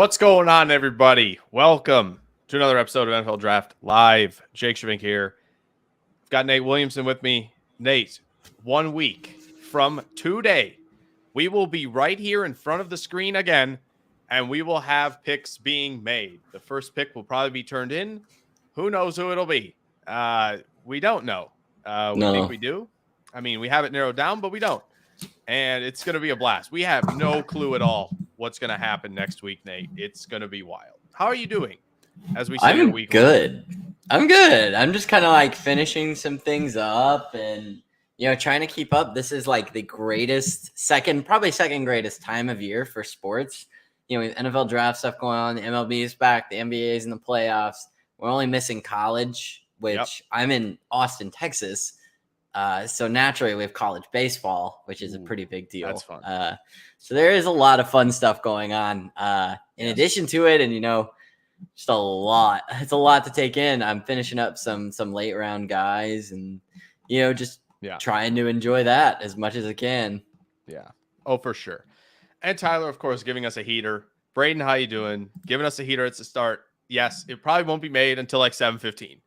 What's going on, everybody? Welcome to another episode of NFL Draft Live. Jake Shavink here. I've got Nate Williamson with me. Nate, 1 week from today, we will be right here in front of the screen again, and we will have picks being made. The first pick will probably be turned in. Who knows who it'll be? We don't know. We think we do. I mean, we have it narrowed down, but we don't. And it's going to be a blast. We have no clue at all what's going to happen next week, Nate. It's going to be wild. How are you doing as we say your week? I'm good. I'm just kind of like finishing some things up and, trying to keep up. This is like the second greatest time of year for sports. With NFL draft stuff going on, the MLB is back, the NBA is in the playoffs. We're only missing college, which I'm in Austin, Texas. So naturally we have college baseball, which is a pretty big deal. That's fun. So there is a lot of fun stuff going on. In addition to it, and just a lot. It's a lot to take in. I'm finishing up some late round guys, and trying to enjoy that as much as I can. Yeah. Oh, for sure. And Tyler, of course, giving us a heater. Braden, how you doing? Giving us a heater at the start. Yes, it probably won't be made until like 7:15.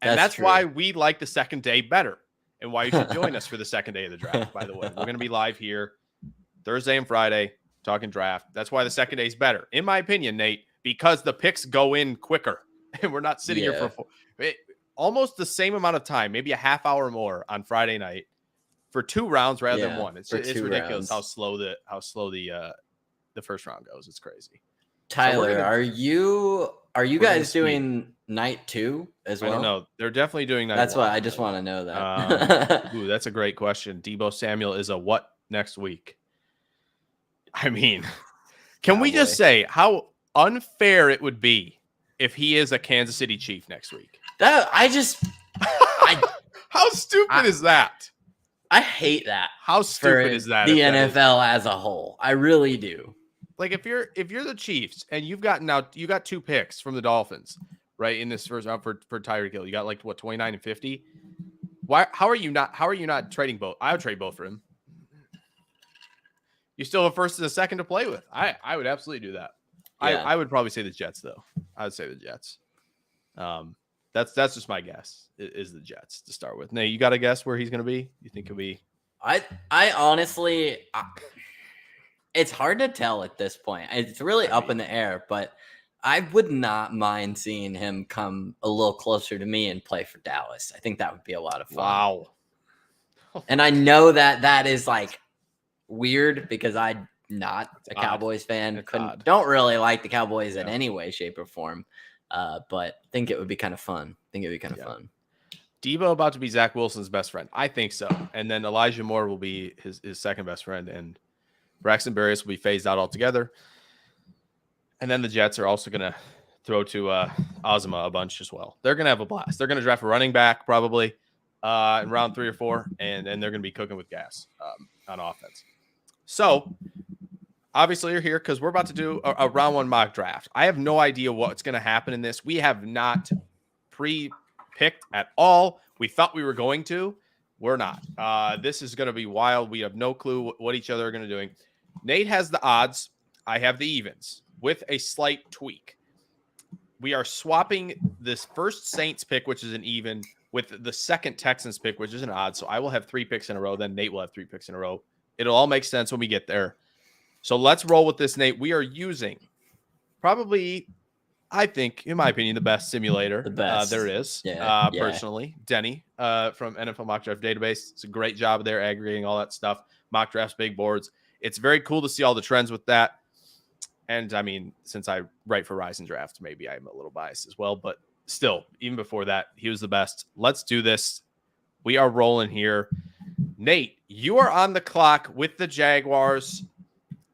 And that's why we like the second day better. And why you should join us for the second day of the draft, by the way. We're going to be live here Thursday and Friday talking draft. That's why the second day is better, in my opinion, Nate, because the picks go in quicker. And we're not sitting here for almost the same amount of time, maybe a half hour more on Friday night for 2 rounds rather than 1. It's ridiculous how slow the first round goes. It's crazy. Tyler, are you guys doing night 2 as well? I don't know. They're definitely doing night 1. That's why I just want to know that. Ooh, that's a great question. Debo Samuel is a what next week? I mean, can we just say how unfair it would be if he is a Kansas City Chief next week? How stupid is that? I hate that. How stupid is that? The NFL as a whole. I really do. Like if you're the Chiefs and you got 2 picks from the Dolphins, right, in this first round for Tyreek Hill. You got 29 and 50. How are you not trading both? I would trade both for him. You still have a first and a second to play with. I would absolutely do that. Yeah. I would probably say the Jets though. I would say the Jets. That's just my guess is the Jets to start with. Now you got a guess where he's going to be? You think he'll be? I honestly, it's hard to tell at this point. It's really up in the air, but I would not mind seeing him come a little closer to me and play for Dallas. I think that would be a lot of fun. Wow. And I know that is like weird because I'm not a Cowboys fan. Don't really like the Cowboys in any way, shape, or form. But think it would be kind of fun. Fun. Debo about to be Zach Wilson's best friend. I think so. And then Elijah Moore will be his second best friend. And Braxton Berrios will be phased out altogether. And then the Jets are also going to throw to Ozma a bunch as well. They're going to have a blast. They're going to draft a running back probably in round 3 or 4, and they're going to be cooking with gas on offense. So, obviously, you're here because we're about to do a round 1 mock draft. I have no idea what's going to happen in this. We have not pre-picked at all. We thought we were going to. We're not. This is going to be wild. We have no clue what each other are going to be doing. Nate has the odds. I have the evens with a slight tweak. We are swapping this first Saints pick, which is an even, with the second Texans pick, which is an odd. So I will have 3 picks in a row. Then Nate will have 3 picks in a row. It'll all make sense when we get there. So let's roll with this, Nate. We are using probably, I think, in my opinion, the best simulator there is. Personally, Denny from NFL Mock Draft Database. It's a great job there aggregating all that stuff. Mock drafts, big boards. It's very cool to see all the trends with that. And I mean, since I write for Rise and Draft, maybe I'm a little biased as well. But still, even before that, he was the best. Let's do this. We are rolling here. Nate, you are on the clock with the Jaguars.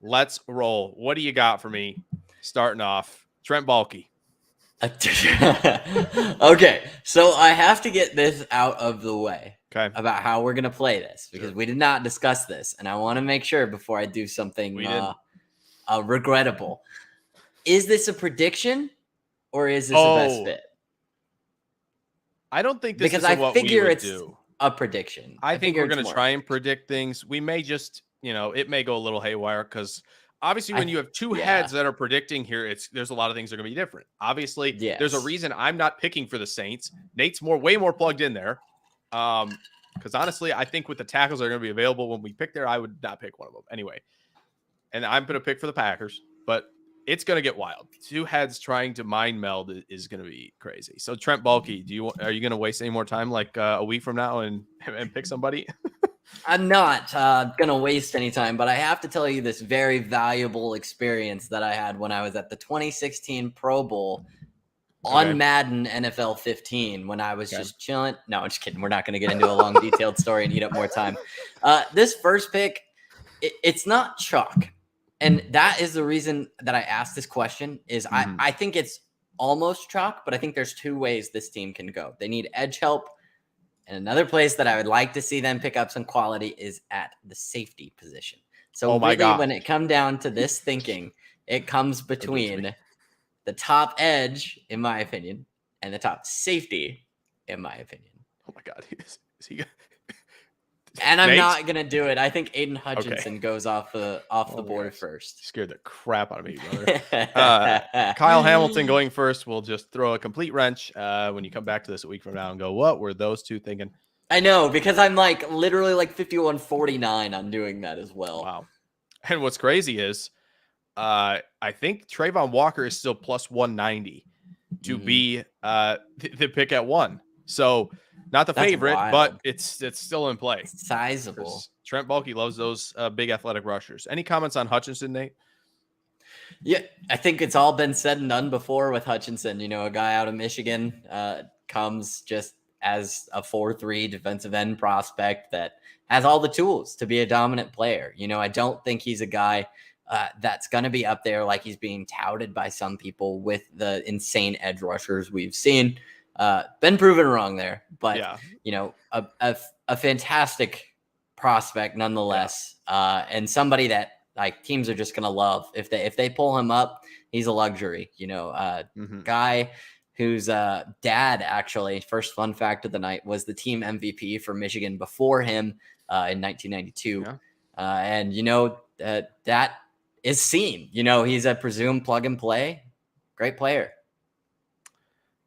Let's roll. What do you got for me? Starting off, Trent Baalke. Okay, so I have to get this out of the way. Okay. About how we're going to play this because we did not discuss this, and I want to make sure before I do something regrettable. Is this a prediction or is this a best fit? I don't think this because is I what figure we would it's do. A prediction. I think we're going to try and predict things. We may just, it may go a little haywire because obviously when you have two yeah. heads that are predicting here, there's a lot of things that are going to be different. Obviously, there's a Yes. reason I'm not picking for the Saints. Nate's way more plugged in there. Because honestly, I think with the tackles that are going to be available when we pick there, I would not pick one of them anyway. And I'm going to pick for the Packers, but it's going to get wild. Two heads trying to mind meld is going to be crazy. So Trent Baalke, are you going to waste any more time like a week from now and pick somebody? I'm not going to waste any time, but I have to tell you this very valuable experience that I had when I was at the 2016 Pro Bowl on Madden NFL 15 when I was just chilling. No, I'm just kidding. We're not going to get into a long detailed story and eat up more time. This first pick, it's not chalk. And that is the reason that I asked this question is I think it's almost chalk, but I think there's two ways this team can go. They need edge help. And another place that I would like to see them pick up some quality is at the safety position. So when it comes down to this thinking, it comes between the top edge, in my opinion, and the top safety, in my opinion. Oh my God. Is he and I'm not going to do it. I think Aiden Hutchinson goes off the board first. Scared the crap out of me, brother. Kyle Hamilton going first will just throw a complete wrench when you come back to this a week from now and go, what were those two thinking? I know, because I'm literally 51-49 on doing that as well. Wow. And what's crazy is I think Trayvon Walker is still plus 190 to be the pick at 1. So not the favorite, but it's still in play. It's sizable. Trent Baalke loves those big athletic rushers. Any comments on Hutchinson, Nate? Yeah, I think it's all been said and done before with Hutchinson. A guy out of Michigan comes just as a 4-3 defensive end prospect that has all the tools to be a dominant player. I don't think he's a guy that's going to be up there like he's being touted by some people with the insane edge rushers we've seen. Been proven wrong there, but a fantastic prospect nonetheless, and somebody that teams are just gonna love if they pull him up. He's a luxury, guy whose dad actually, first fun fact of the night, was the team MVP for Michigan before him in 1992, and that is seen. He's a presumed plug and play, great player.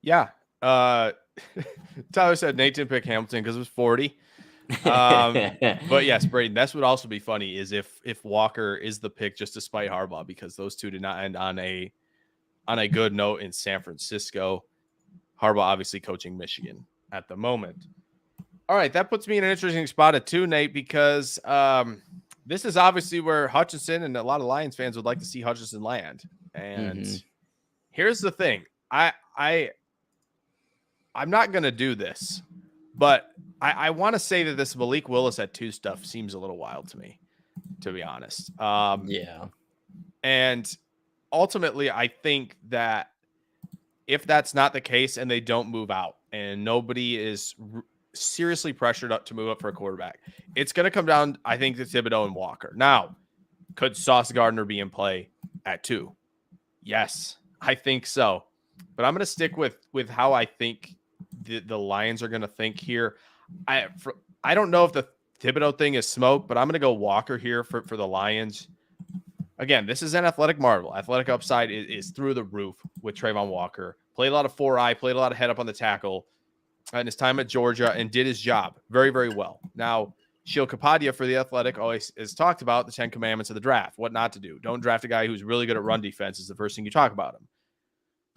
Yeah. Tyler said Nate didn't pick Hamilton because it was 40. But yes, Braden, that's what also be funny is if Walker is the pick just to spite Harbaugh, because those two did not end on a good note in San Francisco. Harbaugh obviously coaching Michigan at the moment. All right, that puts me in an interesting spot at 2, Nate, because this is obviously where Hutchinson and a lot of Lions fans would like to see Hutchinson land. And here's the thing. I'm not going to do this, but I want to say that this Malik Willis at 2 stuff seems a little wild to me, to be honest. And ultimately, I think that if that's not the case and they don't move out and nobody is seriously pressured up to move up for a quarterback, it's going to come down, I think, to Thibodeau and Walker. Now, could Sauce Gardner be in play at 2? Yes, I think so. But I'm going to stick with how I think the Lions are going to think here. I don't know if the Thibodeau thing is smoke, but I'm going to go Walker here for the Lions. Again, this is an athletic marvel. Athletic upside is through the roof with Trayvon Walker. Played a lot of 4-eye, played a lot of head up on the tackle in his time at Georgia and did his job very, very well. Now, Sheil Kapadia for the Athletic always has talked about the 10 commandments of the draft, what not to do. Don't draft a guy who's really good at run defense is the first thing you talk about him.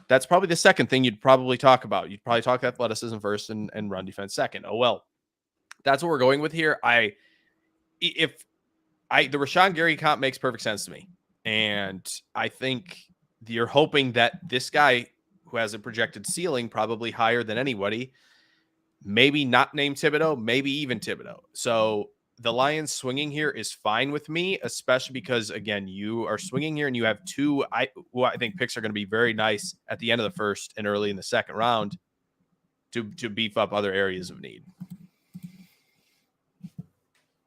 That's probably the second thing you'd probably talk about. You'd probably talk athleticism first and run defense second. Oh, well, that's what we're going with here. The Rashawn Gary comp makes perfect sense to me. And I think you're hoping that this guy who has a projected ceiling, probably higher than anybody, maybe not named Thibodeau, maybe even Thibodeau. So the Lions swinging here is fine with me, especially because, again, you are swinging here and you have 2 who I think picks are going to be very nice at the end of the first and early in the second round to beef up other areas of need.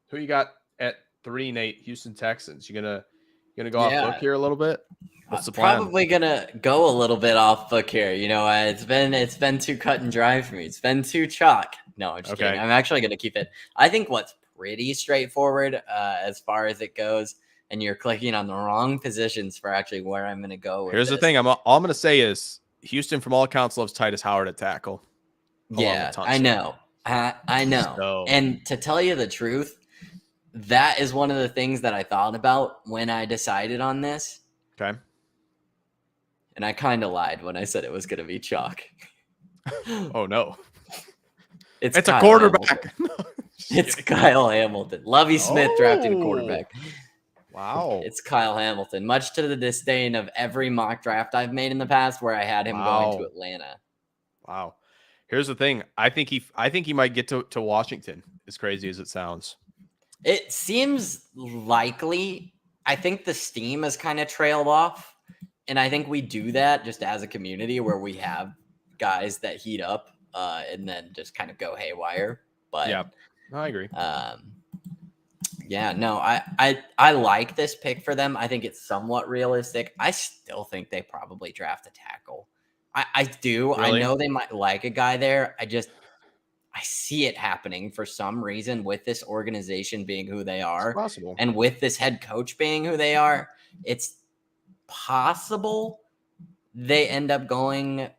Who you got at 3, Nate? Houston Texans. You gonna go off book here a little bit? What's the plan? Probably gonna go a little bit off book here. It's been too cut and dry for me. It's been too chalk. No, I'm kidding. I'm actually gonna keep it. I think what's pretty straightforward as far as it goes and you're clicking on the wrong positions for actually where I'm going to go with Here's the this. thing. All I'm going to say is Houston, from all accounts, loves Titus Howard at tackle. Yeah, I know. I know. So, And to tell you the truth, that is one of the things that I thought about when I decided on this. okay. And I kind of lied when I said it was going to be chalk. Oh, no. It's a Kyle quarterback. It's Kyle Hamilton. Lovie Smith drafted a quarterback. Wow. It's Kyle Hamilton, much to the disdain of every mock draft I've made in the past where I had him going to Atlanta. Wow. Here's the thing. I think he might get to Washington, as crazy as it sounds. It seems likely. I think the steam has kind of trailed off. And I think we do that just as a community where we have guys that heat up and then just kind of go haywire. But yeah, no, I agree. Yeah, no, I like this pick for them. I think it's somewhat realistic. I still think they probably draft a tackle. I do. Really? I know they might like a guy there. I see it happening for some reason with this organization being who they are. It's possible. And with this head coach being who they are. It's possible they end up going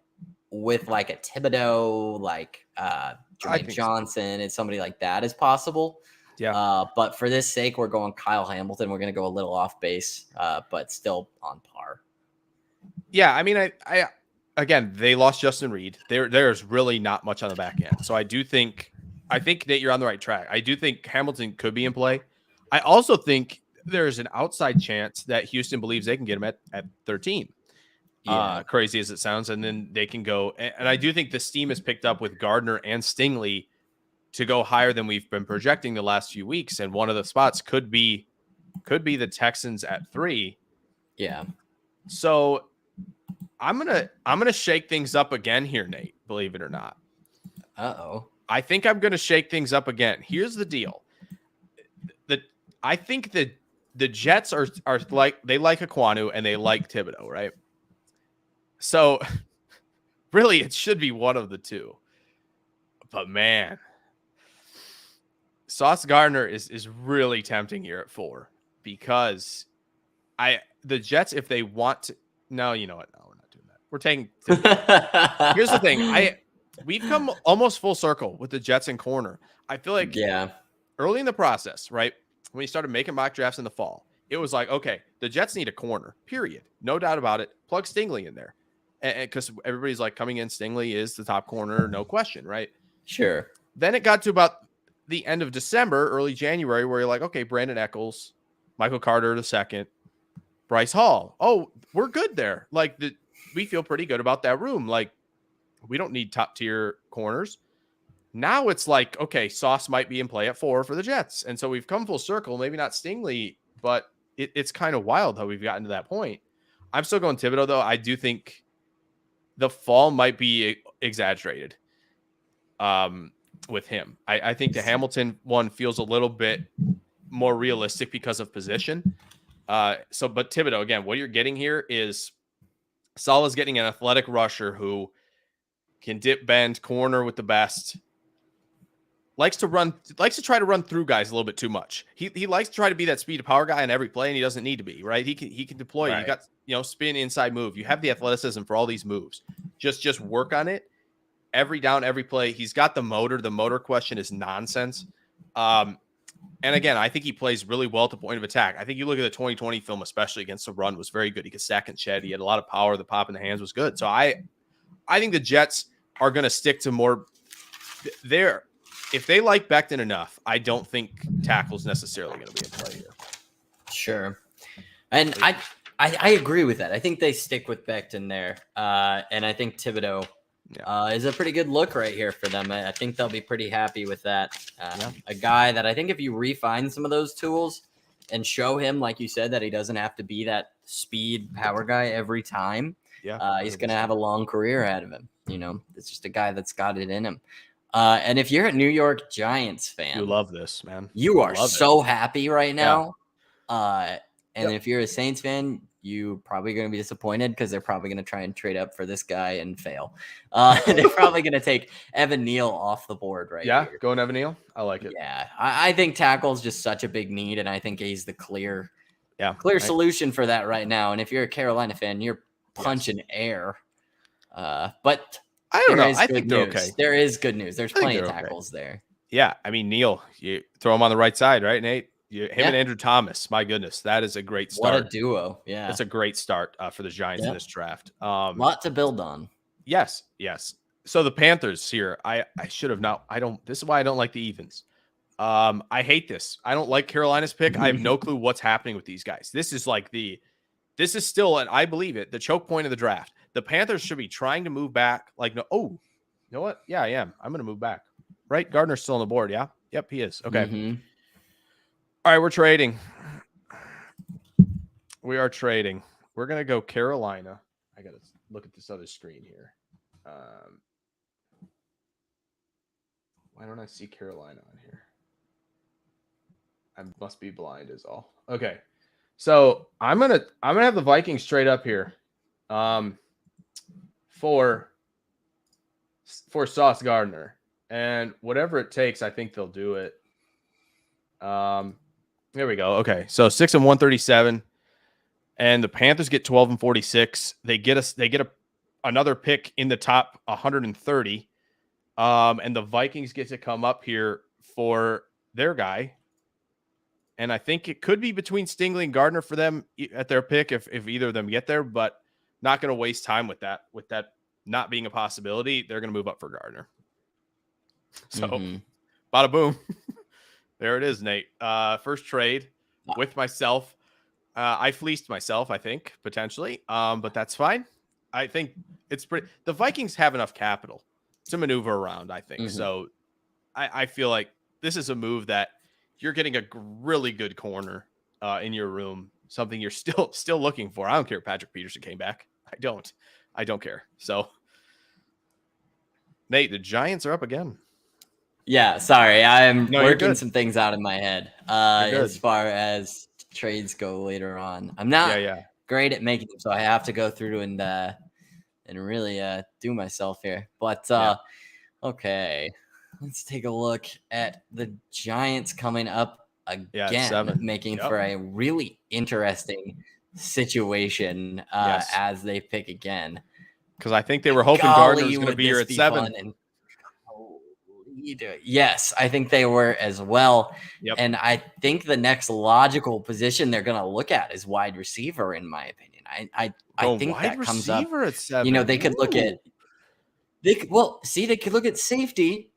with like a Thibodeau, like Jermaine Johnson, and somebody like that is possible. Yeah. But for this sake, we're going Kyle Hamilton. We're going to go a little off base, but still on par. Yeah, I mean, I again, they lost Justin Reed. There's really not much on the back end. So I think that you're on the right track. I do think Hamilton could be in play. I also think there's an outside chance that Houston believes they can get him at 13. Yeah. Crazy as it sounds. And then they can go. And I do think the steam is picked up with Gardner and Stingley to go higher than we've been projecting the last few weeks. And one of the spots could be the Texans at 3. Yeah. So I'm gonna shake things up again here, Nate, believe it or not. Uh-oh. I think I'm gonna shake things up again. Here's the deal. I think that the Jets are like, they like Aquanu and they like Thibodeau, right? So really it should be one of the two. But man, Sauce Gardner is really tempting here at 4 because the Jets, if they want to, no, you know what? No, we're not doing that. We're taking Thibodeau. Here's the thing. We've come almost full circle with the Jets in corner. I feel like early in the process, right? When you started making mock drafts in the fall, it was like, okay, the Jets need a corner, period. No doubt about it. Plug Stingley in there. And because everybody's like, coming in, Stingley is the top corner, no question, right? Sure. Then it got to about the end of December, early January, where you're like, okay, Brandon Echols, Michael Carter II, Bryce Hall. Oh, we're good there. Like, we feel pretty good about that room. Like, we don't need top tier corners. Now it's like, okay, Sauce might be in play at 4 for the Jets. And so we've come full circle, maybe not Stingley, but it's kind of wild how we've gotten to that point. I'm still going Thibodeau, though. I do think the fall might be exaggerated with him. I think the Hamilton one feels a little bit more realistic because of position. But Thibodeau, again, what you're getting here is Salah's getting an athletic rusher who can dip, bend, corner with the best. Likes to try to run through guys a little bit too much. He likes to try to be that speed to power guy in every play, and he doesn't need to be, right? He can deploy. Right. You got, spin, inside move. You have the athleticism for all these moves. Just work on it every down, every play. He's got the motor. The motor question is nonsense. And again, I think he plays really well at the point of attack. I think you look at the 2020 film, especially against the run, was very good. He could stack and shed. He had a lot of power. The pop in the hands was good. So I think the Jets are going to stick to more there. If they like Becton enough, I don't think tackle's necessarily going to be in play here. Sure. And I agree with that. I think they stick with Becton there. And I think Thibodeau is a pretty good look right here for them. I think they'll be pretty happy with that. A guy that I think if you refine some of those tools and show him, like you said, that he doesn't have to be that speed power guy every time, he's going to have a long career ahead of him. It's just a guy that's got it in him. And if you're a New York Giants fan, you love this, man. You are so happy right now. And if you're a Saints fan, you're probably going to be disappointed because they're probably going to try and trade up for this guy and fail. They're probably going to take Evan Neal off the board here. Going Evan Neal. I like it. Yeah, I think tackle is just such a big need, and I think he's the clear Yeah. Clear solution for that right now. And if you're a Carolina fan, you're Yes. punching air. But I don't there know. is I good think they're news. okay. There is good news. There's I think plenty of they're okay. tackles there. Yeah. I mean, Neal, you throw him on the right side, right, Nate? Him Yeah. and Andrew Thomas. My goodness, that is a great start. What a duo. Yeah. That's a great start for the Giants in this draft. Lot to build on. Yes. So the Panthers here, I should have not. This is why I don't like the evens. I hate this. I don't like Carolina's pick. I have no clue what's happening with these guys. This is still, and I believe it, the choke point of the draft. The Panthers should be trying to move back. Like, no, you know what? Yeah, I am. I'm going to move back. Right? Gardner's still on the board. Yeah. Yep, he is. Okay. All right, we're trading. We are trading. We're going to go Carolina. I got to look at this other screen here. Why don't I see Carolina on here? I must be blind is all. Okay. So I'm gonna have the Vikings straight up here. For Sauce Gardner. And whatever it takes, I think they'll do it. There we go. Okay. So 6 and 137. And the Panthers get 12 and 46. They get another pick in the top 130. And the Vikings get to come up here for their guy. And I think it could be between Stingley and Gardner for them at their pick if either of them get there, but not going to waste time with that. With that not being a possibility, they're going to move up for Gardner. So, bada boom. There it is, Nate. First trade with myself. I fleeced myself, I think, potentially. But that's fine. I think it's pretty. The Vikings have enough capital to maneuver around, I think. So I feel like this is a move that you're getting a really good corner in your room, something you're still looking for. I don't care if Patrick Peterson came back. I don't care. So, Nate, the Giants are up again. Yeah, sorry. I'm working some things out in my head as far as trades go later on. I'm not great at making them, so I have to go through and really do myself here. But okay, let's take a look at the Giants coming up again, making for a really interesting situation as they pick again. Because I think they were hoping Gardner was going to be here at 7. Yes, I think they were as well. And I think the next logical position they're going to look at is wide receiver, in my opinion. I think that comes up at 7. They could look at they could look at safety.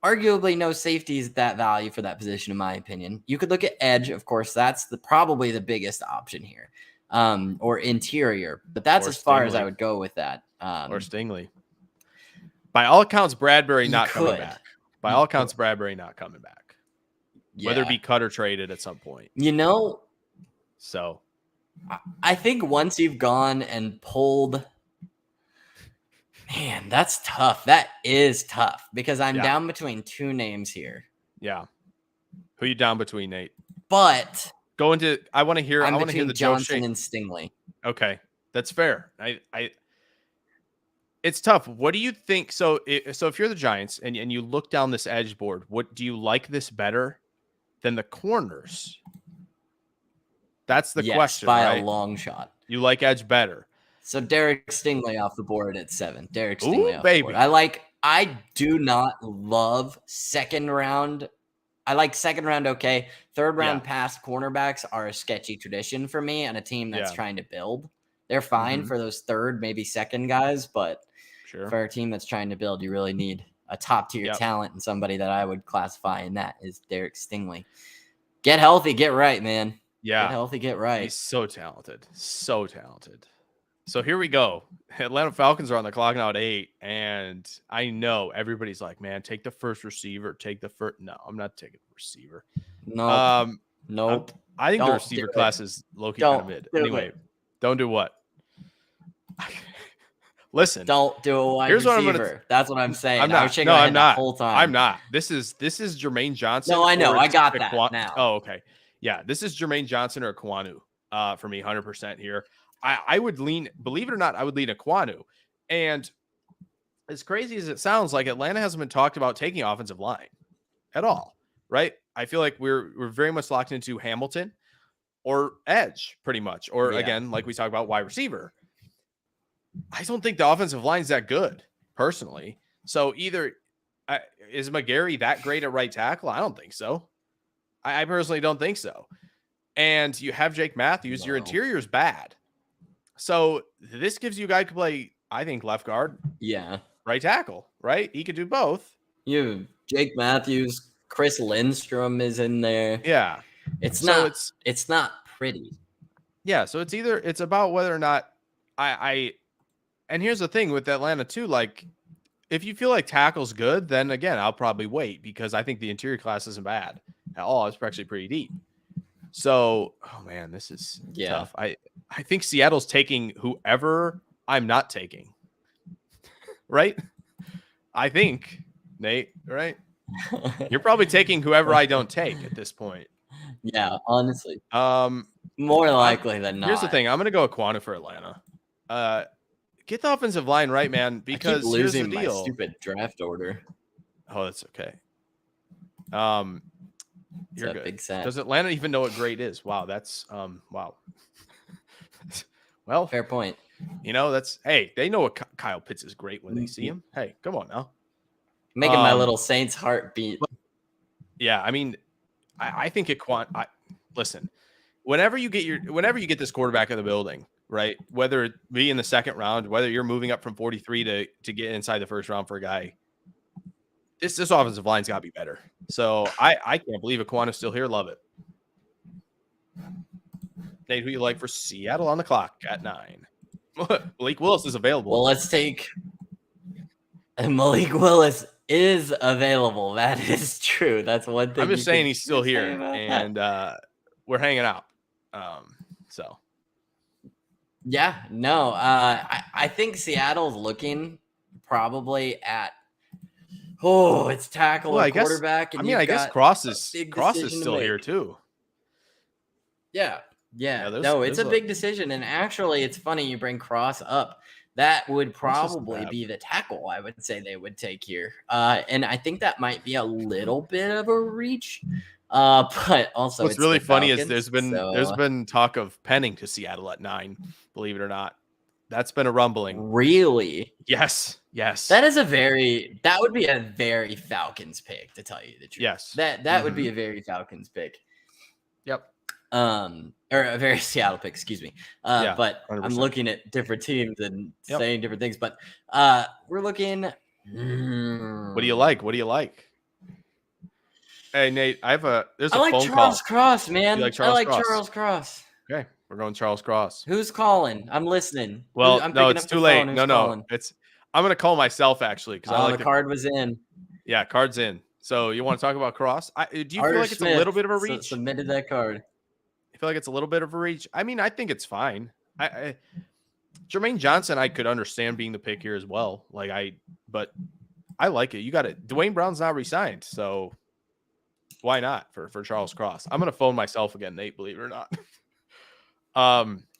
Arguably, no safety is that value for that position, in my opinion. You could look at edge, of course. That's probably the biggest option here, or interior. But that's as far as I would go with that. Or Stingley. By all accounts, Bradbury not coming back. By all accounts, Bradbury not coming back. Whether it be cut or traded at some point. So I think once you've gone and pulled, man, that's tough. That is tough because I'm down between two names here. Yeah. Who you down between, Nate? But I want to hear the Johnson and Stingley. Okay. That's fair. It's tough. What do you think? So if you're the Giants and you look down this edge board, what do you like this better than the corners? That's the question, by right? A long shot. You like edge better. So Derek Stingley off the board at 7. Derek Stingley off the board. I do not love second round. I like second round okay. Third round past cornerbacks are a sketchy tradition for me and a team that's trying to build. They're fine for those third, maybe second guys, but for a team that's trying to build, you really need a top tier talent, and somebody that I would classify in that is Derek Stingley. Get healthy, get right, man. Yeah. Get healthy, get right. He's so talented. So talented. So here we go. Atlanta Falcons are on the clock now at 8, and I know everybody's like, man, take the first receiver. No, I'm not taking the receiver. No. Nope. I think the receiver class is low-key kind of mid. Anyway, don't do what? Listen. Don't do a wide receiver. That's what I'm saying. I'm not. I was shaking my head the whole time. I'm not. This is Jermaine Johnson. No, I know. I got that now. Oh, okay. Yeah, this is Jermaine Johnson or Kwanu for me, 100% here. I would lean, believe it or not, I would lean Kwanu. And as crazy as it sounds, like Atlanta hasn't been talked about taking offensive line at all, right? I feel like we're very much locked into Hamilton or edge pretty much. Or again, like we talked about, wide receiver. I don't think the offensive line is that good personally. So either is McGarry that great at right tackle? I don't think so. I personally don't think so. And you have Jake Matthews. Your interior is bad. So this gives you a guy who can play, I think, left guard. Yeah. Right tackle, right? He could do both. You have Jake Matthews, Chris Lindstrom is in there. Yeah. It's not pretty. Yeah. So it's about whether or not and here's the thing with Atlanta too, like if you feel like tackle's good, then again, I'll probably wait because I think the interior class isn't bad at all. It's actually pretty deep. So, oh man, this is tough. I think Seattle's taking whoever I'm not taking. Right? I think, Nate, right? You're probably taking whoever I don't take at this point. Yeah, honestly. More likely than not. Here's the thing. I'm going to go Aquana for Atlanta. Get the offensive line right, man, because I keep losing here's the deal. my stupid draft order. Oh, that's okay. You're good. Big set. Does Atlanta even know what grade is? Wow, that's wow. Well, fair point. You know, they know what Kyle Pitts is great when they see him. Hey, come on now. Making my little Saints heart beat. Yeah, I mean, I think listen, whenever you get this quarterback in the building, right? Whether it be in the second round, whether you're moving up from 43 to get inside the first round for a guy, this offensive line's got to be better. So I can't believe Aquana's still here. Love it. Nate, who you like for Seattle on the clock at 9? Malik Willis is available. Well, let's take Malik Willis is available. That is true. That's one thing. I'm just saying he's still here, and we're hanging out. So. Yeah, no. I think Seattle's looking probably at it's tackle or quarterback. I guess Cross is still here too. Yeah. No, it's a big decision. And actually, it's funny you bring Cross up. That would probably be the tackle I would say they would take here. And I think that might be a little bit of a reach. But also what's really funny is there's been talk of penning to Seattle at 9, believe it or not. That's been a rumbling. Really? Yes. That would be a very Falcons pick, to tell you the truth. Yes. That would be a very Falcons pick. Yep. Or a very Seattle pick, excuse me. But 100%. I'm looking at different teams and saying different things. But we're looking. What do you like? Hey Nate, there's a phone call. Charles Cross, man. You like Charles Cross? Charles Cross. Okay, we're going Charles Cross. Who's calling? I'm listening. Well, no, it's too late. No, I'm gonna call myself actually because the card was in. Yeah, card's in. So you want to talk about Cross? Do you feel like it's a little bit of a reach? Submitted that card. I feel like it's a little bit of a reach. I mean, I think it's fine. Jermaine Johnson, I could understand being the pick here as well. But I like it. You got it. Dwayne Brown's not re-signed, so why not for Charles Cross? I'm gonna phone myself again, Nate. Believe it or not.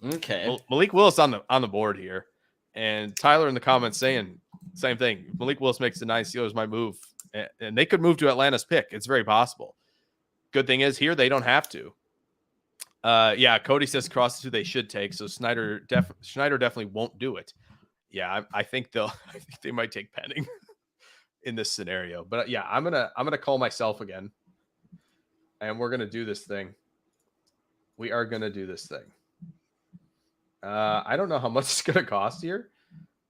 Okay. Malik Willis on the board here, and Tyler in the comments saying same thing. Malik Willis makes the 9. Steelers might move, and they could move to Atlanta's pick. It's very possible. Good thing is here they don't have to. Cody says Cross is who they should take. So Schneider definitely won't do it. Yeah, I think they might take Penning in this scenario. But yeah, I'm gonna call myself again, and we're gonna do this thing. We are gonna do this thing. I don't know how much it's gonna cost here.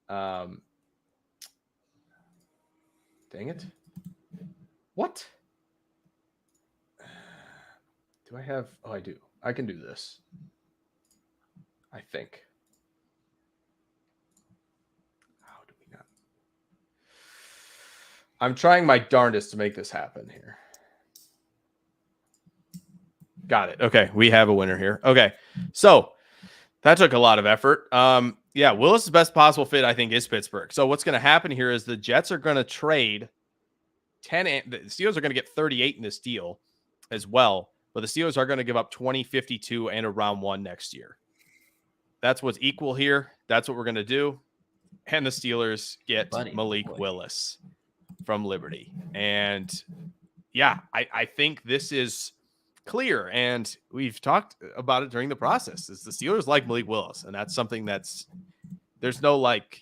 Dang it! What? Do I have? Oh, I do. I can do this. I think. How do we not? I'm trying my darndest to make this happen here. Got it. Okay, we have a winner here. Okay, so that took a lot of effort. Willis' best possible fit, I think, is Pittsburgh. So what's going to happen here is the Jets are going to trade 10. The Steelers are going to get 38 in this deal as well. But the Steelers are going to give up 20, 52, and a round 1 next year. That's what's equal here. That's what we're going to do. And the Steelers get Malik Willis from Liberty. And yeah, I think this is clear, and we've talked about it during the process, is the Steelers like Malik Willis, and that's something there's no like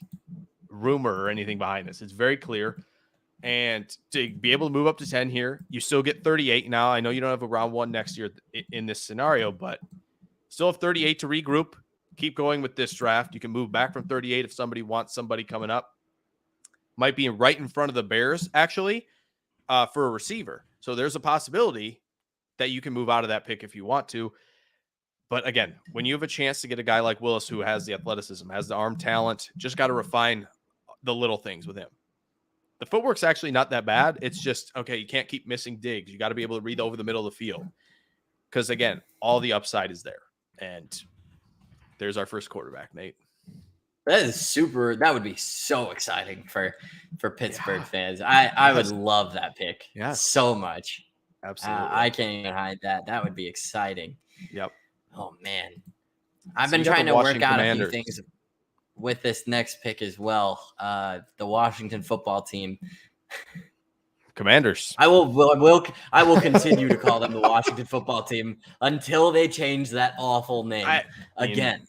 rumor or anything behind this. It's very clear. And to be able to move up to 10 here, you still get 38 now. I know you don't have a round 1 next year in this scenario, but still have 38 to regroup. Keep going with this draft. You can move back from 38 if somebody wants somebody coming up. Might be right in front of the Bears, actually, for a receiver. So there's a possibility that you can move out of that pick if you want to. But again, when you have a chance to get a guy like Willis who has the athleticism, has the arm talent, just got to refine the little things with him. The footwork's actually not that bad. It's just, okay, you can't keep missing digs. You got to be able to read over the middle of the field. Because, again, all the upside is there. And there's our first quarterback, Nate. That would be so exciting for Pittsburgh fans. I would love that pick so much. Absolutely. I can't even hide that. That would be exciting. Yep. Oh, man. I've been trying to work out a few things with this next pick as well. The Washington football team. Commanders. I will continue to call them the Washington football team until they change that awful name again.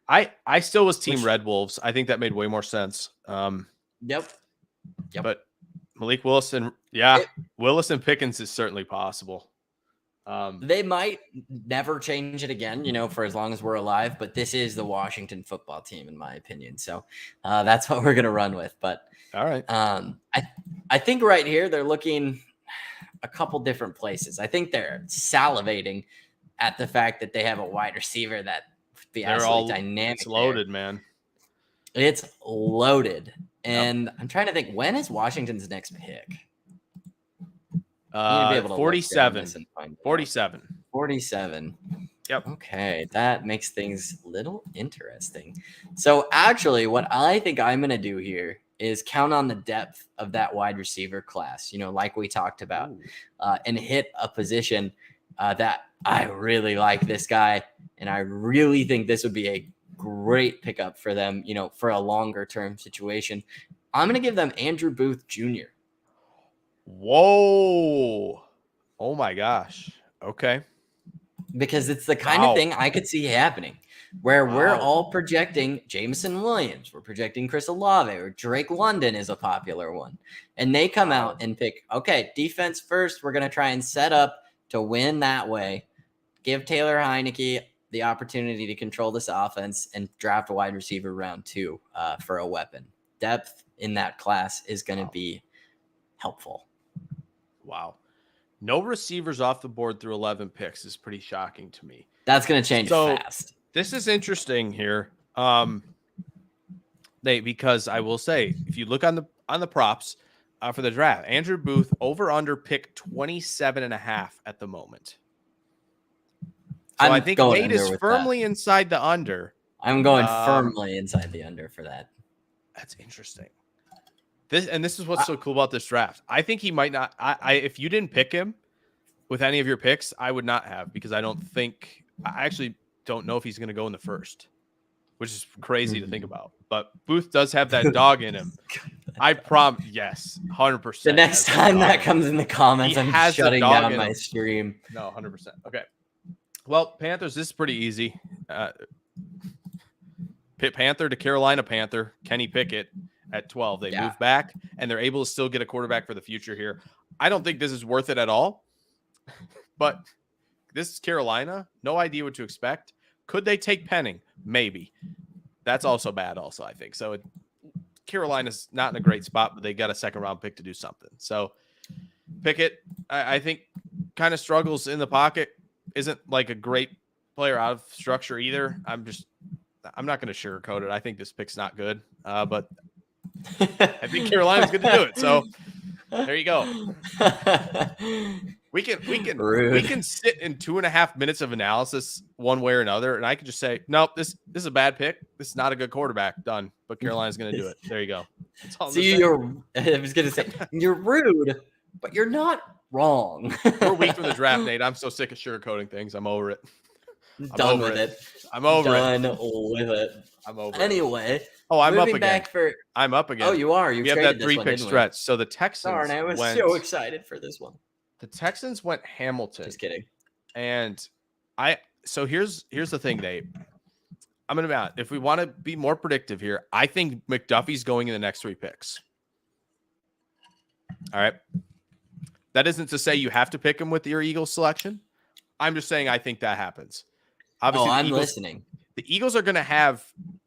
I still was team Red Wolves. I think that made way more sense. Yep. But Malik Willis Willis and Pickens is certainly possible. They might never change it again, for as long as we're alive. But this is the Washington football team, in my opinion. So that's what we're going to run with. But all right. I think right here they're looking a couple different places. I think they're salivating at the fact that they have a wide receiver that would be absolutely dynamic. It's loaded, man. It's loaded. And I'm trying to think, when is Washington's next pick? 47. 47. Yep. Okay, that makes things a little interesting. So actually, what I think I'm going to do here is count on the depth of that wide receiver class, like we talked about, and hit a position that I really like this guy. And I really think this would be a great pickup for them, for a longer term situation. I'm going to give them Andrew Booth Jr. Whoa. Oh my gosh. Okay. Because it's the kind of thing I could see happening where we're all projecting Jameson Williams. We're projecting Chris Olave, or Drake London is a popular one. And they come out and pick, okay, defense first. We're going to try and set up to win that way. Give Taylor Heineke the opportunity to control this offense and draft a wide receiver round 2 for a weapon. Depth in that class is going to be helpful. Wow. No receivers off the board through 11 picks is pretty shocking to me. That's going to change fast. This is interesting here. Because I will say, if you look on the props for the draft, Andrew Booth over under pick 27.5 at the moment. So I think Nate is firmly inside the under. I'm going firmly inside the under for that. That's interesting. This is what's so cool about this draft. I think he might not. If you didn't pick him with any of your picks, I would not have, because I actually don't know if he's going to go in the first, which is crazy to think about. But Booth does have that dog in him. I promise. Yes, 100%. The next time that comes in the comments, I'm shutting down my stream. No, 100%. Okay. Well, Panthers, this is pretty easy. Pitt Panther to Carolina Panther, Kenny Pickett at 12. They move back, and they're able to still get a quarterback for the future here. I don't think this is worth it at all, but this is Carolina. No idea what to expect. Could they take Penning? Maybe. That's also bad also, I think. So Carolina's not in a great spot, but they got a second-round pick to do something. So Pickett, I think, kind of struggles in the pocket. Isn't like a great player out of structure either. I'm not going to sugarcoat it. I think this pick's not good, but I think Carolina's going to do it. So there you go. We can sit in 2.5 minutes of analysis one way or another, and I can just say, nope, this is a bad pick. This is not a good quarterback. Done. But Carolina's going to do it. There you go. That's all. See, I was going to say, you're rude, but you're not wrong. We're a week from the draft, Nate. I'm so sick of sugarcoating things. I'm over it. Done with it. I'm over it. Anyway. Oh, I'm up again. I'm up again. Oh, you are. You have that 3-pick stretch. So the Texans. Darn, I was so excited for this one. The Texans went Hamilton. Just kidding. And so here's the thing, Nate. I'm gonna be honest. If we want to be more predictive here, I think McDuffie's going in the next 3 picks. All right. That isn't to say you have to pick him with your Eagles selection. I'm just saying I think that happens. Obviously, I'm listening. The Eagles are going to have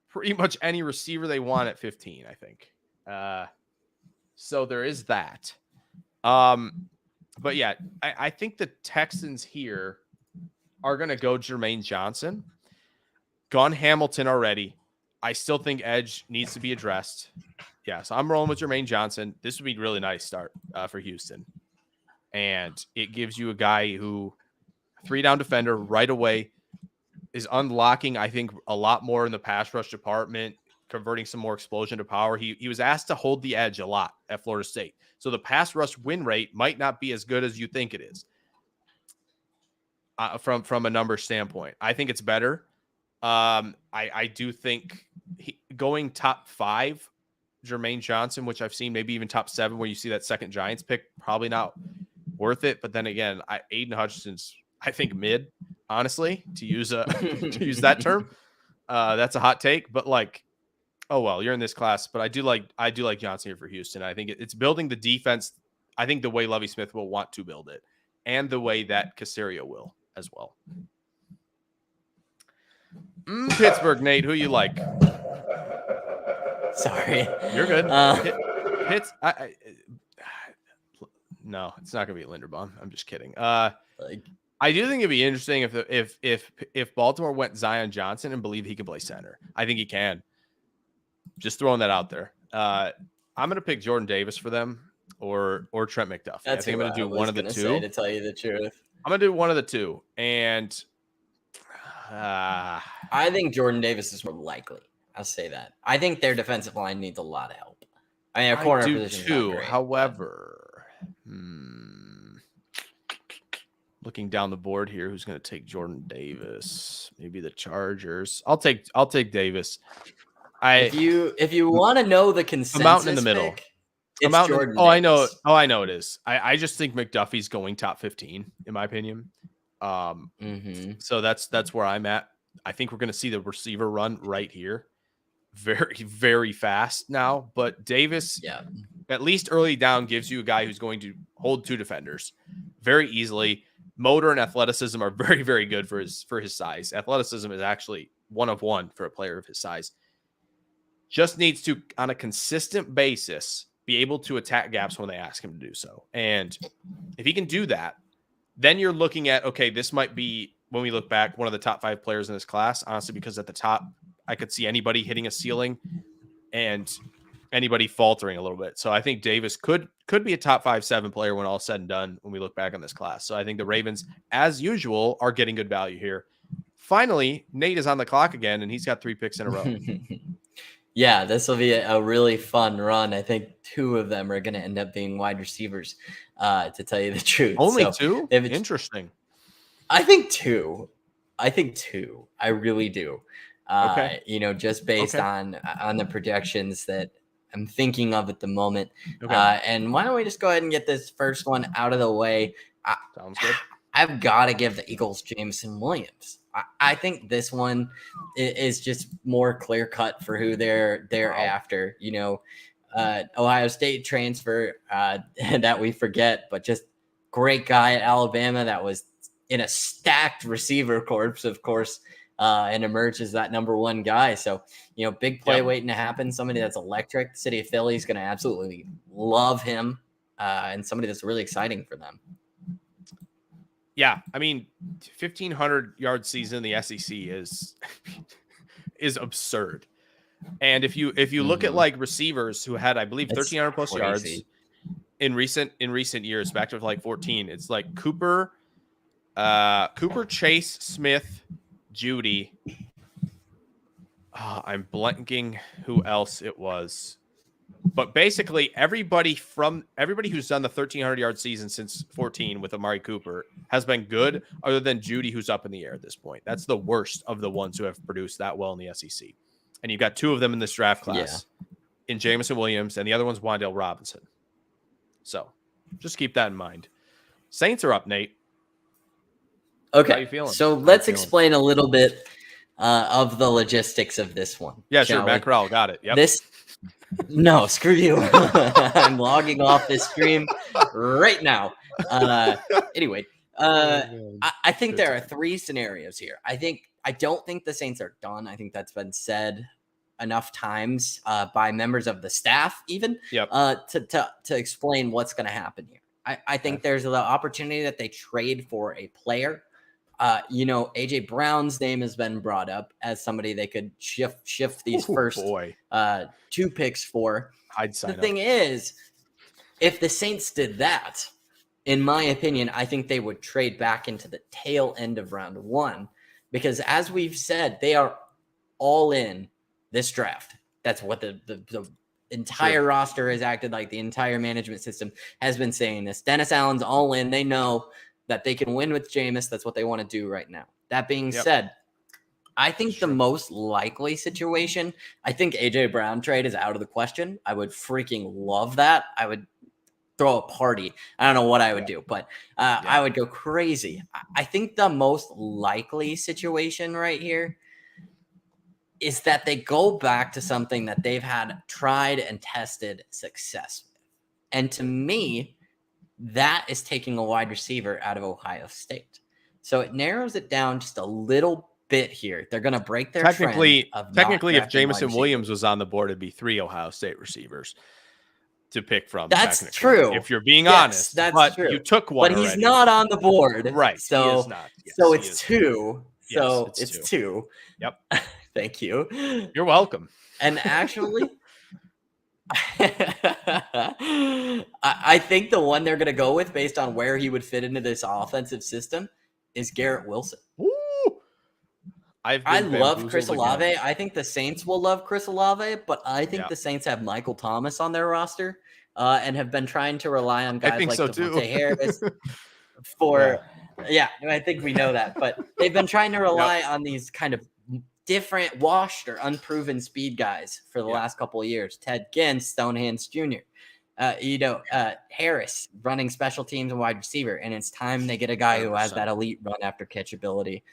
pretty much any receiver they want at 15, I think. So there is that. But yeah, I think the Texans here are going to go Jermaine Johnson. Gone Hamilton already. I still think edge needs to be addressed. Yeah, so I'm rolling with Jermaine Johnson. This would be a really nice start for Houston. And it gives you a guy who, 3-down defender right away, is unlocking, I think, a lot more in the pass rush department, converting some more explosion to power. He was asked to hold the edge a lot at Florida State. So the pass rush win rate might not be as good as you think it is from a number standpoint. I think it's better. I do think going top 5, Jermaine Johnson, which I've seen maybe even top 7, where you see that second Giants pick, probably not worth it. But then again, Aiden Hutchinson's, I think, mid, honestly, to use that term. That's a hot take, but like, oh well, you're in this class. But I do like Johnson here for Houston. I think it's building the defense. I think the way Lovie Smith will want to build it, and the way that Caserio will as well. Pittsburgh, Nate, who you like? Sorry, you're good. Pitts. No, it's not gonna be Linderbaum. I'm just kidding. I do think it'd be interesting if Baltimore went Zion Johnson and believe he can play center. I think he can. Just throwing that out there. I'm gonna pick Jordan Davis for them or Trent McDuffie. I think I'm gonna do one of the two. To tell you the truth, I'm gonna do one of the two, and I think Jordan Davis is more likely. I'll say that. I think their defensive line needs a lot of help. I mean, their corner position too. However, looking down the board here, who's going to take Jordan Davis? Maybe the Chargers. I'll take Davis. If you want to know the consensus, I'm out in the middle. It's Jordan Davis. I know it is. I just think McDuffie's going top 15 in my opinion. So that's where I'm at. I think we're going to see the receiver run right here, very very fast now. But Davis, at least early down, gives you a guy who's going to hold 2 defenders very easily. Motor and athleticism are very, very good for his size. Athleticism is actually 1 of 1 for a player of his size. Just needs to, on a consistent basis, be able to attack gaps when they ask him to do so. And if he can do that, then you're looking at, okay, this might be, when we look back, one of the top 5 players in this class, honestly, because at the top, I could see anybody hitting a ceiling and anybody faltering a little bit. So I think Davis could be a top 5-7 player when all is said and done when we look back on this class. So I think the Ravens, as usual, are getting good value here. Finally, Nate is on the clock again, and he's got 3 picks in a row. Yeah, this will be a really fun run. I think 2 of them are going to end up being wide receivers, to tell you the truth. Only 2? Interesting. I think 2. I really do. Okay. Just based on the projections that I'm thinking of at the moment. Okay. And why don't we just go ahead and get this first one out of the way? Sounds good. I've got to give the Eagles Jameson Williams. I think this one is just more clear cut for who they're after. Ohio State transfer that we forget, but just great guy at Alabama that was in a stacked receiver corps, of course, and emerged as that number 1 guy. So, big play waiting to happen. Somebody that's electric. The city of Philly is going to absolutely love him, and somebody that's really exciting for them. Yeah, I mean, 1,500-yard season in the SEC is absurd. And if you look at like receivers who had, I believe, 1,300 plus yards in recent years, back to like 14, it's like Cooper, Chase, Smith, Judy. I'm blanking who else it was. But basically, everybody who's done the 1,300-yard season since 14 with Amari Cooper has been good, other than Judy, who's up in the air at this point. That's the worst of the ones who have produced that well in the SEC. And you've got 2 of them in this draft class, in Jameson Williams, and the other one's Wan'Dale Robinson. So just keep that in mind. Saints are up, Nate. Okay. How you feeling? So How you let's feeling? explain a little bit of the logistics of this one. Yeah, sure. shall Matt we? Corral, got it. Yep. No, screw you. I'm logging off this stream right now. Anyway, I think Good there are time. 3 scenarios here. I don't think the Saints are done. I think that's been said enough times by members of the staff, even Yep. to explain what's going to happen here. I think there's the opportunity that they trade for a player. AJ Brown's name has been brought up as somebody they could shift these first 2 picks for. I'd sign The thing is, if the Saints did that, in my opinion, I think they would trade back into the tail end of round 1 because, as we've said, they are all in this draft. That's what the entire roster has acted like. The entire management system has been saying this. Dennis Allen's all in. They know that they can win with Jameis. That's what they want to do right now. That being said, I think the most likely situation, I think AJ Brown trade is out of the question. I would freaking love that. I would throw a party. I don't know what I would do, but I would go crazy. I think the most likely situation right here is that they go back to something that they've had tried and tested success with. And to me, that is taking a wide receiver out of Ohio State. So it narrows it down just a little bit here. They're going to break their technically, if drafting Jameson Williams was on the board, it'd be 3 Ohio State receivers to pick from. That's true. If you're being honest, that's true. You took one, but he's already. not on the board, right? So he is not. Yes, so it's 2. Yes, so it's 2. Yep. Thank you. You're welcome. And actually, I think the one they're going to go with, based on where he would fit into this offensive system, is Garrett Wilson. Ooh. I love Chris Olave. Again. I think the Saints will love Chris Olave, but I think the Saints have Michael Thomas on their roster and have been trying to rely on guys like Devontae Harris for I think we know that. But they've been trying to rely on these kind of different washed or unproven speed guys for the last couple of years. Ted Ginn, Stonehands Jr., Harris running special teams and wide receiver. And it's time they get a guy 100%. Who has that elite run after catch ability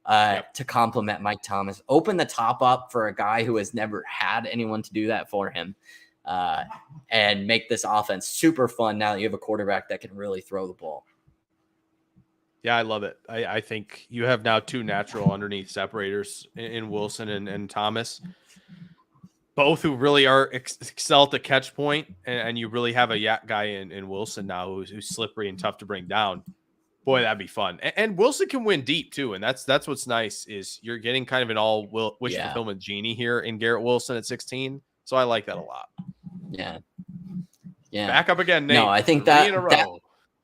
to complement Mike Thomas. Open the top up for a guy who has never had anyone to do that for him and make this offense super fun now that you have a quarterback that can really throw the ball. Yeah, I love it. I think you have now 2 natural underneath separators in Wilson and Thomas, both who really are excel at the catch point, and you really have a yak guy in Wilson now who's slippery and tough to bring down. Boy, that'd be fun. And Wilson can win deep too, and that's what's nice is you're getting kind of an all wish fulfillment genie here in Garrett Wilson at 16. So I like that a lot. Yeah. Back up again, Nate. No, I think that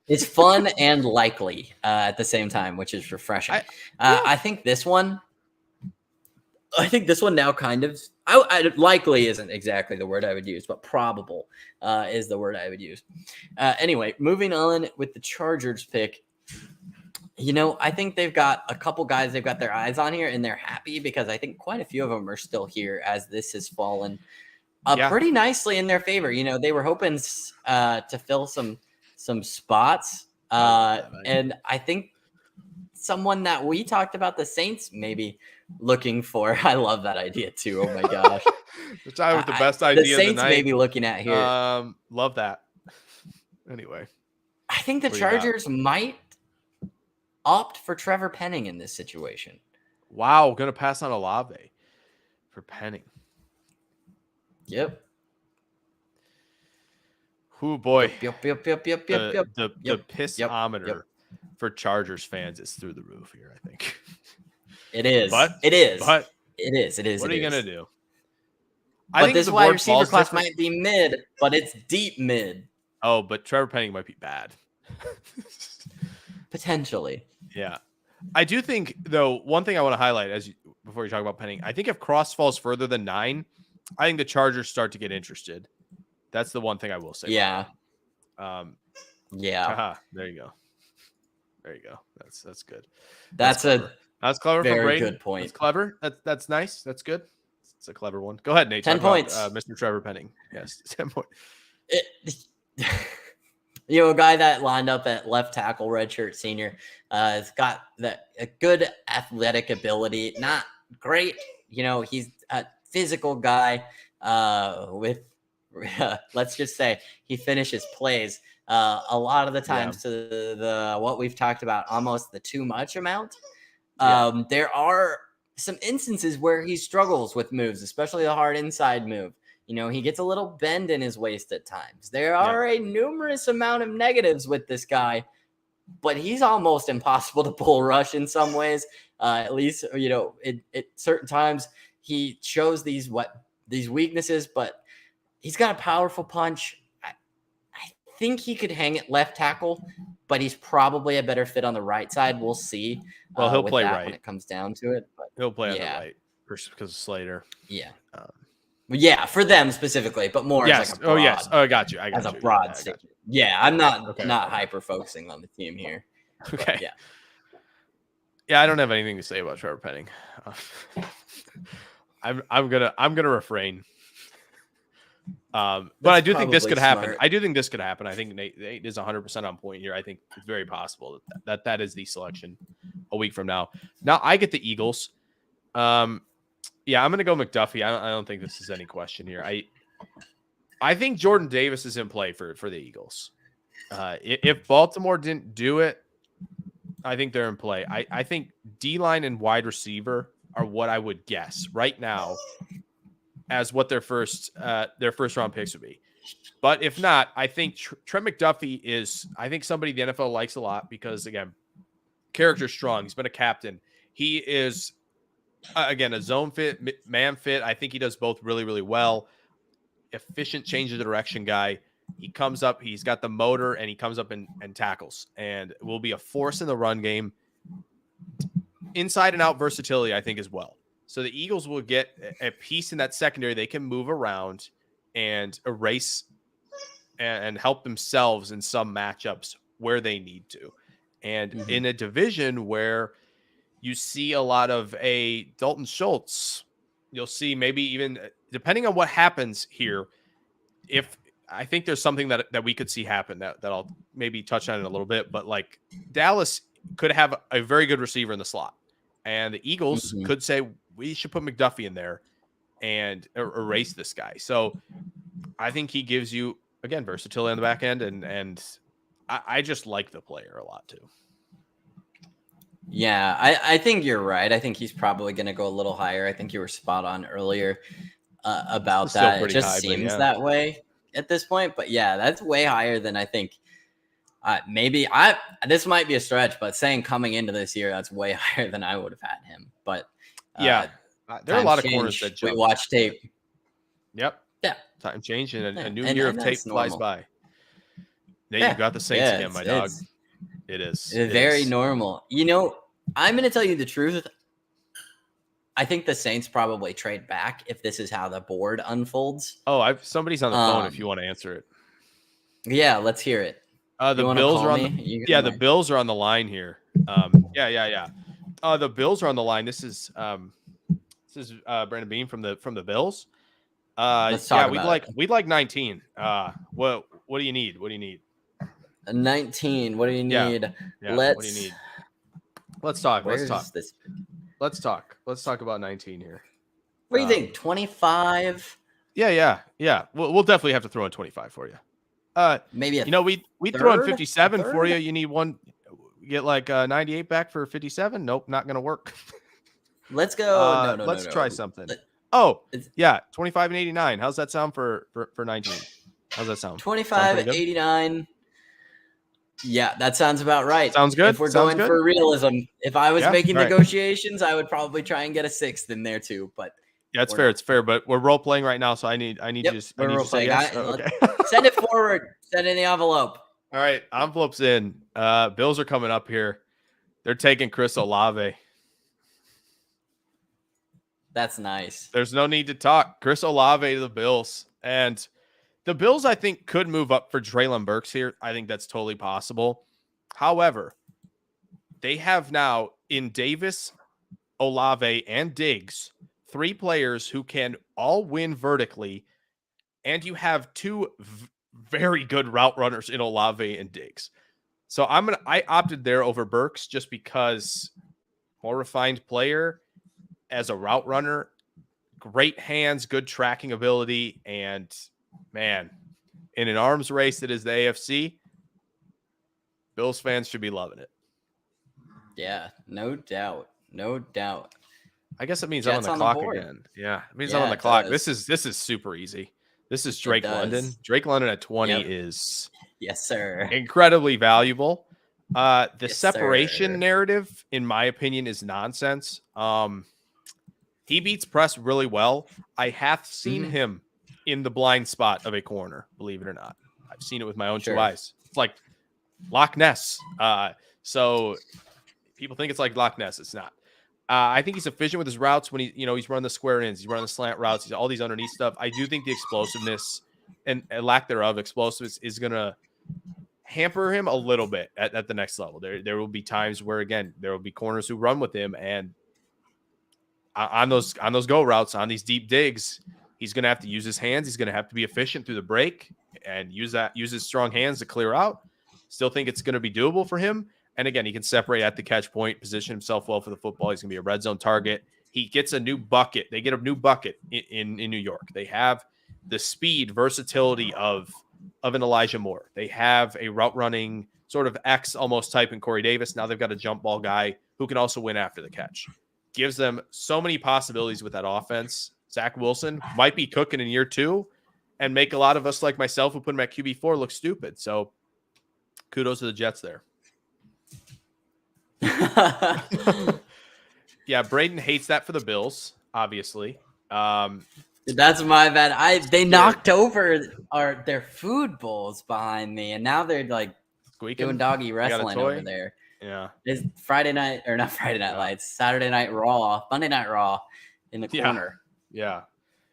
it's fun and likely at the same time, which is refreshing. I think this one now kind of likely isn't exactly the word I would use, but probable is the word I would use. Anyway, moving on with the Chargers pick. I think they've got a couple guys they've got their eyes on here, and they're happy because I think quite a few of them are still here as this has fallen pretty nicely in their favor. They were hoping to fill some spots. And I think someone that we talked about the Saints maybe looking for. I love that idea too. Oh my gosh. Which I was the best idea the Saints of the night. may be looking at here. Love that. Anyway. I think the Chargers might opt for Trevor Penning in this situation. Wow. Going to pass on Olave for Penning. Yep. Oh boy. Yep. The pissometer for Chargers fans is through the roof here, I think. It is. But it is. What Are you gonna do? I think this wide receiver class might be mid, but it's deep mid. Oh, but Trevor Penning might be bad. Potentially. Yeah. I do think, though, one thing I want to highlight before you talk about Penning, I think if Cross falls further than 9, I think the Chargers start to get interested. That's the one thing I will say. Yeah. Yeah. There you go. That's good. That's clever very from Brady. Good point. That's clever. That's nice. That's good. It's a clever one. Go ahead, Nate. 10 points. Mr. Trevor Penning. Yes, 10 points. A guy that lined up at left tackle, redshirt senior, has got a good athletic ability. Not great, he's a physical guy with, let's just say, he finishes plays a lot of the times to the what we've talked about, almost the too much amount. There are some instances where he struggles with moves, especially the hard inside move. He gets a little bend in his waist at times. There are a numerous amount of negatives with this guy, but he's almost impossible to bull rush in some ways. At least, at certain times he shows these weaknesses, but he's got a powerful punch. I think he could hang at left tackle, but he's probably a better fit on the right side. We'll see. Well, he'll play right when it comes down to it. But he'll play on the right because of Slater. Yeah. Yeah, for them specifically, but more as like a broad. I got you. As a broad statement. Yeah, I'm not hyper focusing on the team here. Okay. But yeah, I don't have anything to say about Trevor Penning. I'm gonna refrain. But I do think this could happen. Smart. I do think this could happen. I think Nate is 100% on point here. I think it's very possible that is the selection a week from now. Now I get the Eagles. Yeah, I'm going to go McDuffie. I don't think this is any question here. I think Jordan Davis is in play for the Eagles. If Baltimore didn't do it, I think they're in play. I think D-line and wide receiver are what I would guess right now as what their first round picks would be. But if not, I think Trent McDuffie is, I think somebody the NFL likes a lot because, again, character strong. He's been a captain. He is, again, a zone fit, man fit. I think he does both really, really well. Efficient change of direction guy. He comes up, he's got the motor, and he comes up and tackles, and will be a force in the run game. Inside and out versatility, I think, as well. So the Eagles will get a piece in that secondary. They can move around and erase and help themselves in some matchups where they need to. And in a division where you see a lot of a Dalton Schultz, you'll see maybe even, depending on what happens here, if I think there's something that we could see happen that I'll maybe touch on in a little bit, but like Dallas could have a very good receiver in the slot, and the Eagles could say we should put McDuffie in there and erase this guy. So I think he gives you, again, versatility on the back end, and I just like the player a lot too. Yeah, I think you're right. I think he's probably going to go a little higher. I think you were spot on earlier about that. It just seems that way at this point. But yeah, that's way higher than I think. Maybe this might be a stretch, but saying coming into this year, that's way higher than I would have had him. But there are a lot of corners that jump. We watch tape. Yep. Yeah. Time change and a new year of tape flies by. Nate, you got the Saints again, my dog. It is. It's very normal. I'm going to tell you the truth. I think the Saints probably trade back if this is how the board unfolds. Oh, somebody's on the phone if you want to answer it. Yeah, let's hear it. The Bills are on the Bills are on the line here. The Bills are on the line. This is Brandon Beam from the Bills. We'd like 19. What do you need? What do you need? 19. What do you need? Yeah. What do you need? Let's talk. Let's talk about 19 here. What do you think? 25? Yeah. We'll definitely have to throw in 25 for you. Maybe we throw in 57 for you. You need one. Get like 98 back for 57. Nope, not gonna work. Let's go. Let's try something. 25 and 89. How's that sound for 19? How's that sound? 25, 89. Yeah, that sounds about right. Sounds good. If we're going for realism, if I was making negotiations, I would probably try and get a sixth in there too. But yeah, it's fair. It's fair. But we're role playing right now, so I need you to say yes. Okay. Send it forward. Send in the envelope. All right, envelopes in. Bills are coming up here. They're taking Chris Olave. That's nice. There's no need to talk. Chris Olave to the Bills. And the Bills, I think, could move up for Treylon Burks here. I think that's totally possible. However, they have now in Davis, Olave, and Diggs, 3 players who can all win vertically. And you have 2 very good route runners in Olave and Diggs. So I opted there over Burks just because more refined player as a route runner, great hands, good tracking ability, and man, in an arms race that is the AFC, Bills fans should be loving it. Yeah, no doubt. No doubt. I guess it means Jets I'm on the clock again. Yeah, it means I'm on the clock. This is super easy. This is Drake London. Drake London at 20 is yes, sir. Incredibly valuable. The Yes, separation sir. narrative, in my opinion, is nonsense. He beats press really well. I have seen him in the blind spot of a corner, believe it or not. I've seen it with my own two eyes. It's like Loch Ness. So people think it's like Loch Ness. It's not. I think he's efficient with his routes when he's running the square ins, he's running the slant routes, he's all these underneath stuff. I do think the explosiveness and lack thereof explosiveness is going to hamper him a little bit at the next level. There will be times where, again, there will be corners who run with him, and on those go routes, on these deep digs, he's going to have to use his hands. He's going to have to be efficient through the break and use his strong hands to clear out. Still think it's going to be doable for him. And again, he can separate at the catch point, position himself well for the football. He's going to be a red zone target. He gets a new bucket. They get a new bucket in New York. They have the speed, versatility of an Elijah Moore. They have a route running sort of X almost type in Corey Davis. Now they've got a jump ball guy who can also win after the catch. Gives them so many possibilities with that offense. Zach Wilson might be cooking in year 2 and make a lot of us like myself who put him at QB4 look stupid. So kudos to the Jets there. Yeah, Braden hates that for the Bills, obviously. That's my bad. They knocked over their food bowls behind me, and now they're like squeaking, doing doggy wrestling over there. Yeah, it's Friday night or not Friday Night Lights, Saturday Night Raw, Monday Night Raw in the corner. Yeah,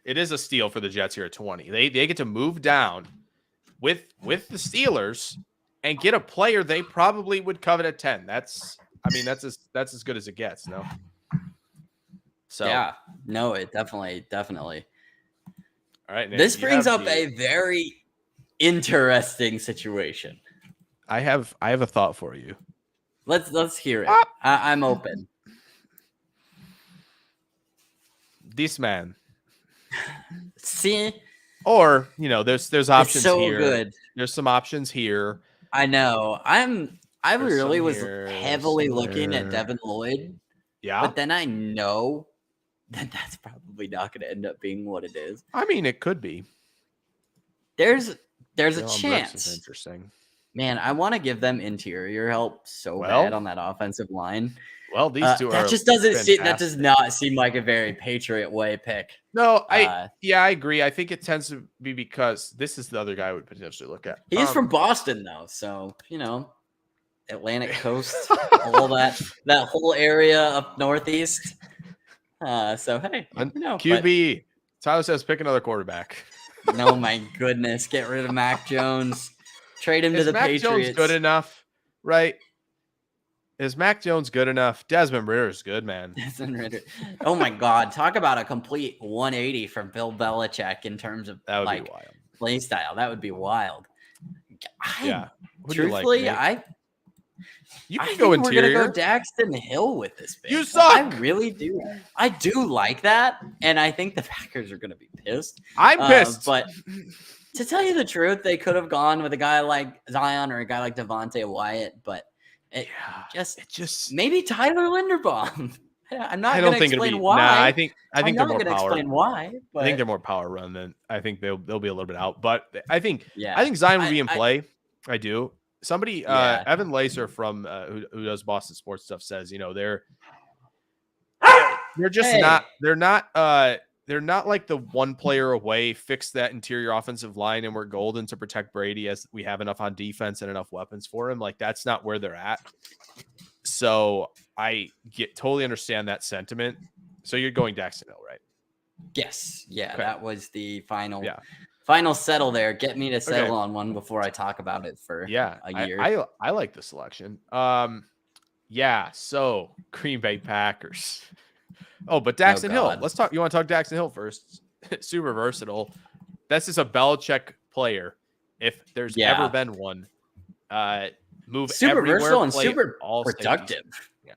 it is a steal for the Jets here at 20. They get to move down with the Steelers and get a player they probably would covet at 10. That's as good as it gets. No. So yeah, no, it definitely. All right, Nick, this brings up a very interesting situation. I have a thought for you. Let's hear it. I'm open. This man. See? Or, there's options so here. Good. There's some options here. I know. I really was heavily looking at Devin Lloyd. Yeah. But then I know that's probably not going to end up being what it is. I mean, it could be. There's a chance. Interesting. Man, I want to give them interior help so bad on that offensive line. Well, these two that are just that does not seem like a very Patriot way pick. No, I agree. I think it tends to be because this is the other guy I would potentially look at. He's from Boston though, so Atlantic Coast, all that whole area up northeast. So hey, QB. Tyler says pick another quarterback. No, my goodness, get rid of Mac Jones. Trade him to the Patriots. Mac Jones good enough, right? Is Mac Jones good enough? Desmond Ridder is good, man. Desmond Ridder. Oh my God, talk about a complete 180 from Bill Belichick in terms of that would be wild play style. That would be wild. Truthfully, you can go interior. We're gonna go Daxton Hill with this pick. You suck. I really do. I do like that, and I think the Packers are gonna be pissed. I'm pissed, but. To tell you the truth, they could have gone with a guy like Zion or a guy like Devontae Wyatt, but it just maybe Tyler Linderbaum. I'm not going to explain why. Nah, I think they're more power. Explain why. But... I think they're more power run than I think they'll be a little bit out. But I think Zion will be in play. I do. Somebody, Evan Lacer from who does Boston sports stuff says, they're just not. They're not like the one player away, fix that interior offensive line, and we're golden to protect Brady as we have enough on defense and enough weapons for him. Like, that's not where they're at. So I totally understand that sentiment. So you're going Daxton Hill, right? Yes. Yeah, okay. That was the final settle there. Get me to settle on one before I talk about it for a year. I like the selection. So Green Bay Packers. Oh, but Daxton Hill. Let's talk. You want to talk Daxton Hill first? Super versatile. That's just a Belichick player if there's Yeah. ever been one. Move Super everywhere, versatile and play super all productive. safeties. Yeah.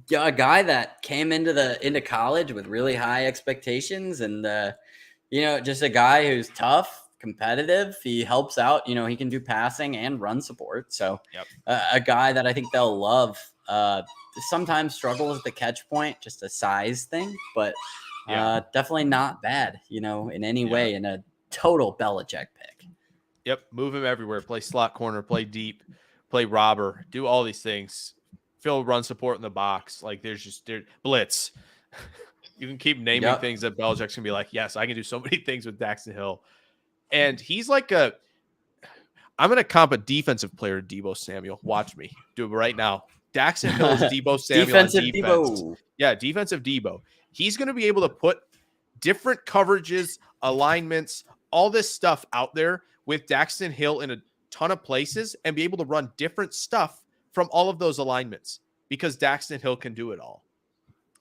Yeah, a guy that came into college with really high expectations, and just a guy who's tough, competitive. He helps out. He can do passing and run support. So Yep. A guy that I think they'll love. Sometimes struggles at the catch point, just a size thing, but definitely not bad. In any way, in a total Belichick pick. Yep. Move him everywhere. Play slot corner. Play deep. Play robber. Do all these things. Fill run support in the box. Like there's blitz. You can keep naming things that Belichick's gonna be like, yes, I can do so many things with Daxton Hill. And he's like I'm gonna comp a defensive player to Deebo Samuel. Watch me do it right now. Daxton Hill is Deebo Samuel defensive on defense. Deebo. Yeah, defensive Deebo. He's gonna be able to put different coverages, alignments, all this stuff out there with Daxton Hill in a ton of places and be able to run different stuff from all of those alignments because Daxton Hill can do it all.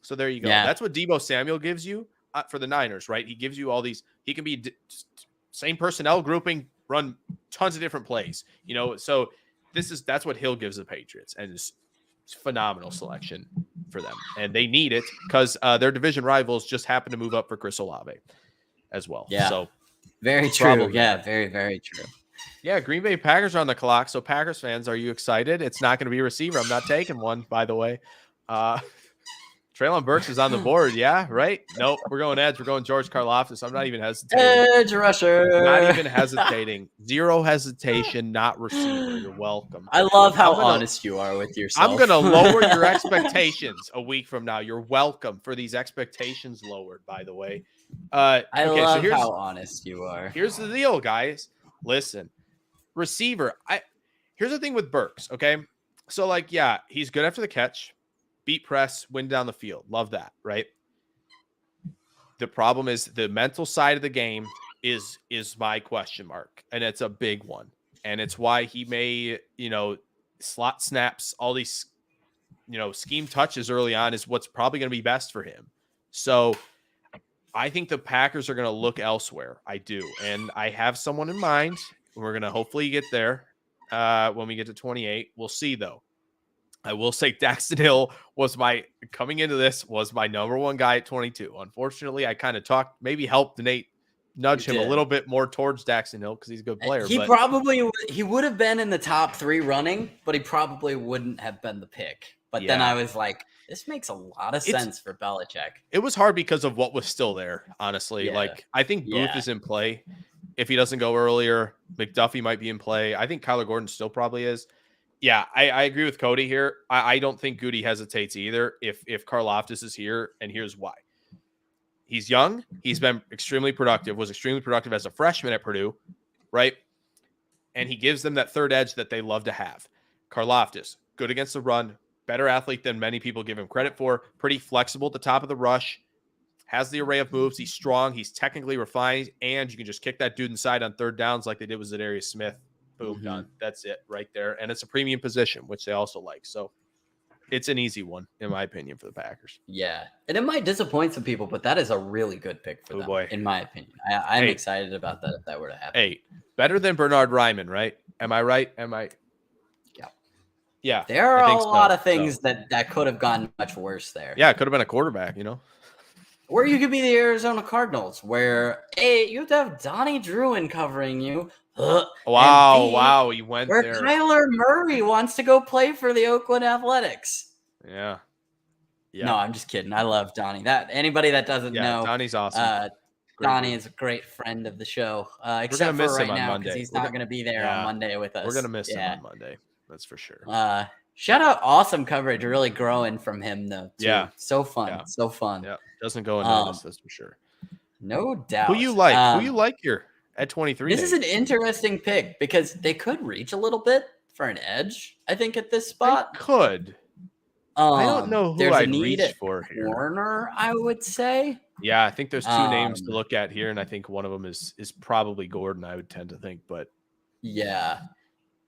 So there you go. Yeah. That's what Deebo Samuel gives you for the Niners, right? He gives you all these. He can be same personnel grouping, run tons of different plays. So that's what Hill gives the Patriots, and it's phenomenal selection for them, and they need it because their division rivals just happen to move up for Chris Olave as well. Yeah. So very true. Yeah, very, very true. Yeah, Green Bay Packers are on the clock. So Packers fans, are you excited? It's not going to be a receiver. I'm not taking one, by the way. Treylon Burks is on the board. Yeah, right? Nope. We're going edge. We're going George Karlaftis. I'm not even hesitating. Edge rusher. Not even hesitating. Zero hesitation, not receiver. You're welcome. I love how honest you are with yourself. I'm going to lower your expectations a week from now. You're welcome for these expectations lowered, by the way. I love how honest you are. Here's the deal, guys. Listen, receiver. Here's the thing with Burks, okay? So, he's good after the catch. Beat press, win down the field. Love that, right? The problem is the mental side of the game is my question mark, and it's a big one. And it's why he may, slot snaps, all these, scheme touches early on is what's probably going to be best for him. So I think the Packers are going to look elsewhere. I do. And I have someone in mind. We're going to hopefully get there when we get to 28. We'll see, though. I will say Daxton Hill was my number one guy at 22. Unfortunately, I kind of helped Nate nudge him a little bit more towards Daxton Hill because he's a good player. He would have been in the top 3 running, but he probably wouldn't have been the pick. But then I was like, this makes a lot of sense for Belichick. It was hard because of what was still there, honestly. Yeah. I think Booth is in play. If he doesn't go earlier, McDuffie might be in play. I think Kyler Gordon still probably is. Yeah, I agree with Cody here. I don't think Goody hesitates either if Karlaftis is here, and here's why. He's young. He's been extremely productive, was extremely productive as a freshman at Purdue, right? And he gives them that third edge that they love to have. Karlaftis, good against the run, better athlete than many people give him credit for, pretty flexible at the top of the rush, has the array of moves, he's strong, he's technically refined, and you can just kick that dude inside on third downs like they did with Zadarius Smith. Boom, done. That's it right there. And it's a premium position, which they also like. So it's an easy one, in my opinion, for the Packers. Yeah. And it might disappoint some people, but that is a really good pick for them, in my opinion. I'm excited about that if that were to happen. Hey, better than Bernard Ryman, right? Am I right? Yeah. There are a lot of things that could have gone much worse there. Yeah, it could have been a quarterback, Or you could be the Arizona Cardinals, where A, you have to have Donnie Druin covering you. Wow, he went where there. Kyler Murray wants to go play for the Oakland Athletics. Yeah. No, I'm just kidding. I love Donnie. Anybody that doesn't know, Donnie's awesome. Donnie is a great friend of the show. Except We're gonna miss for right him on now Monday. because he's not going to be there on Monday with us. We're gonna miss him on Monday. That's for sure. Shout out, awesome coverage, really growing from him though. Too. Yeah, so fun, so fun. Yeah, doesn't go unnoticed. That's for sure. No doubt. Who you like? Who you like here at 23? This is an interesting pick because they could reach a little bit for an edge. I think at this spot they could. I don't know who I'd reach for here. Corner, I would say. Yeah, I think there's two names to look at here, and I think one of them is probably Gordon. I would tend to think, but yeah.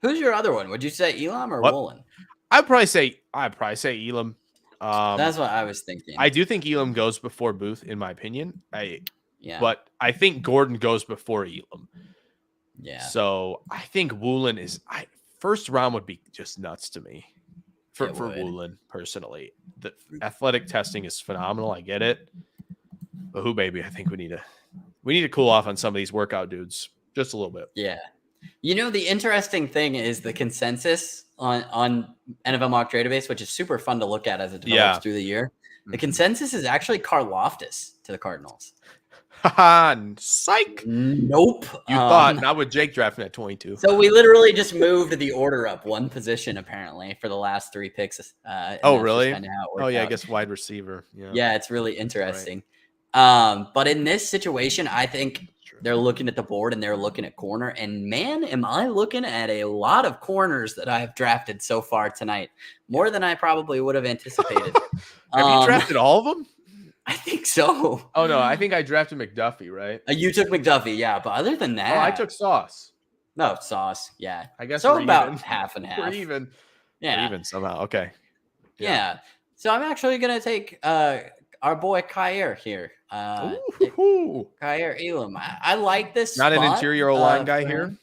Who's your other one? Would you say Elam or Woolen? I'd probably say Elam. That's what I was thinking. I do think Elam goes before Booth, in my opinion. Yeah. But I think Gordon goes before Elam. Yeah. So I think Woolen is first round would be just nuts to me for Woolen personally. The athletic testing is phenomenal. I get it. But baby, I think we need to cool off on some of these workout dudes just a little bit. Yeah. The interesting thing is the consensus on NFL Mock Database, which is super fun to look at as it develops through the year. The consensus is actually Karlaftis to the Cardinals. Psych. Nope. You thought, not with Jake drafting at 22. So we literally just moved the order up one position, apparently, for the last 3 picks. Oh, really? I guess wide receiver. Yeah, it's really interesting. Right. But in this situation, I think they're looking at the board and they're looking at corner. And man, am I looking at a lot of corners that I have drafted so far tonight. More than I probably would have anticipated. Have you drafted all of them? I think so. Oh, no. I think I drafted McDuffie, right? You took McDuffie, yeah. But other than that. Oh, I took Sauce. No, Sauce, yeah. I guess so about half and half. We're even. Yeah. We're even somehow. Okay. Yeah. So I'm actually going to take our boy Kyer here. Kyer Elam. I like this Not spot, an interior line guy here?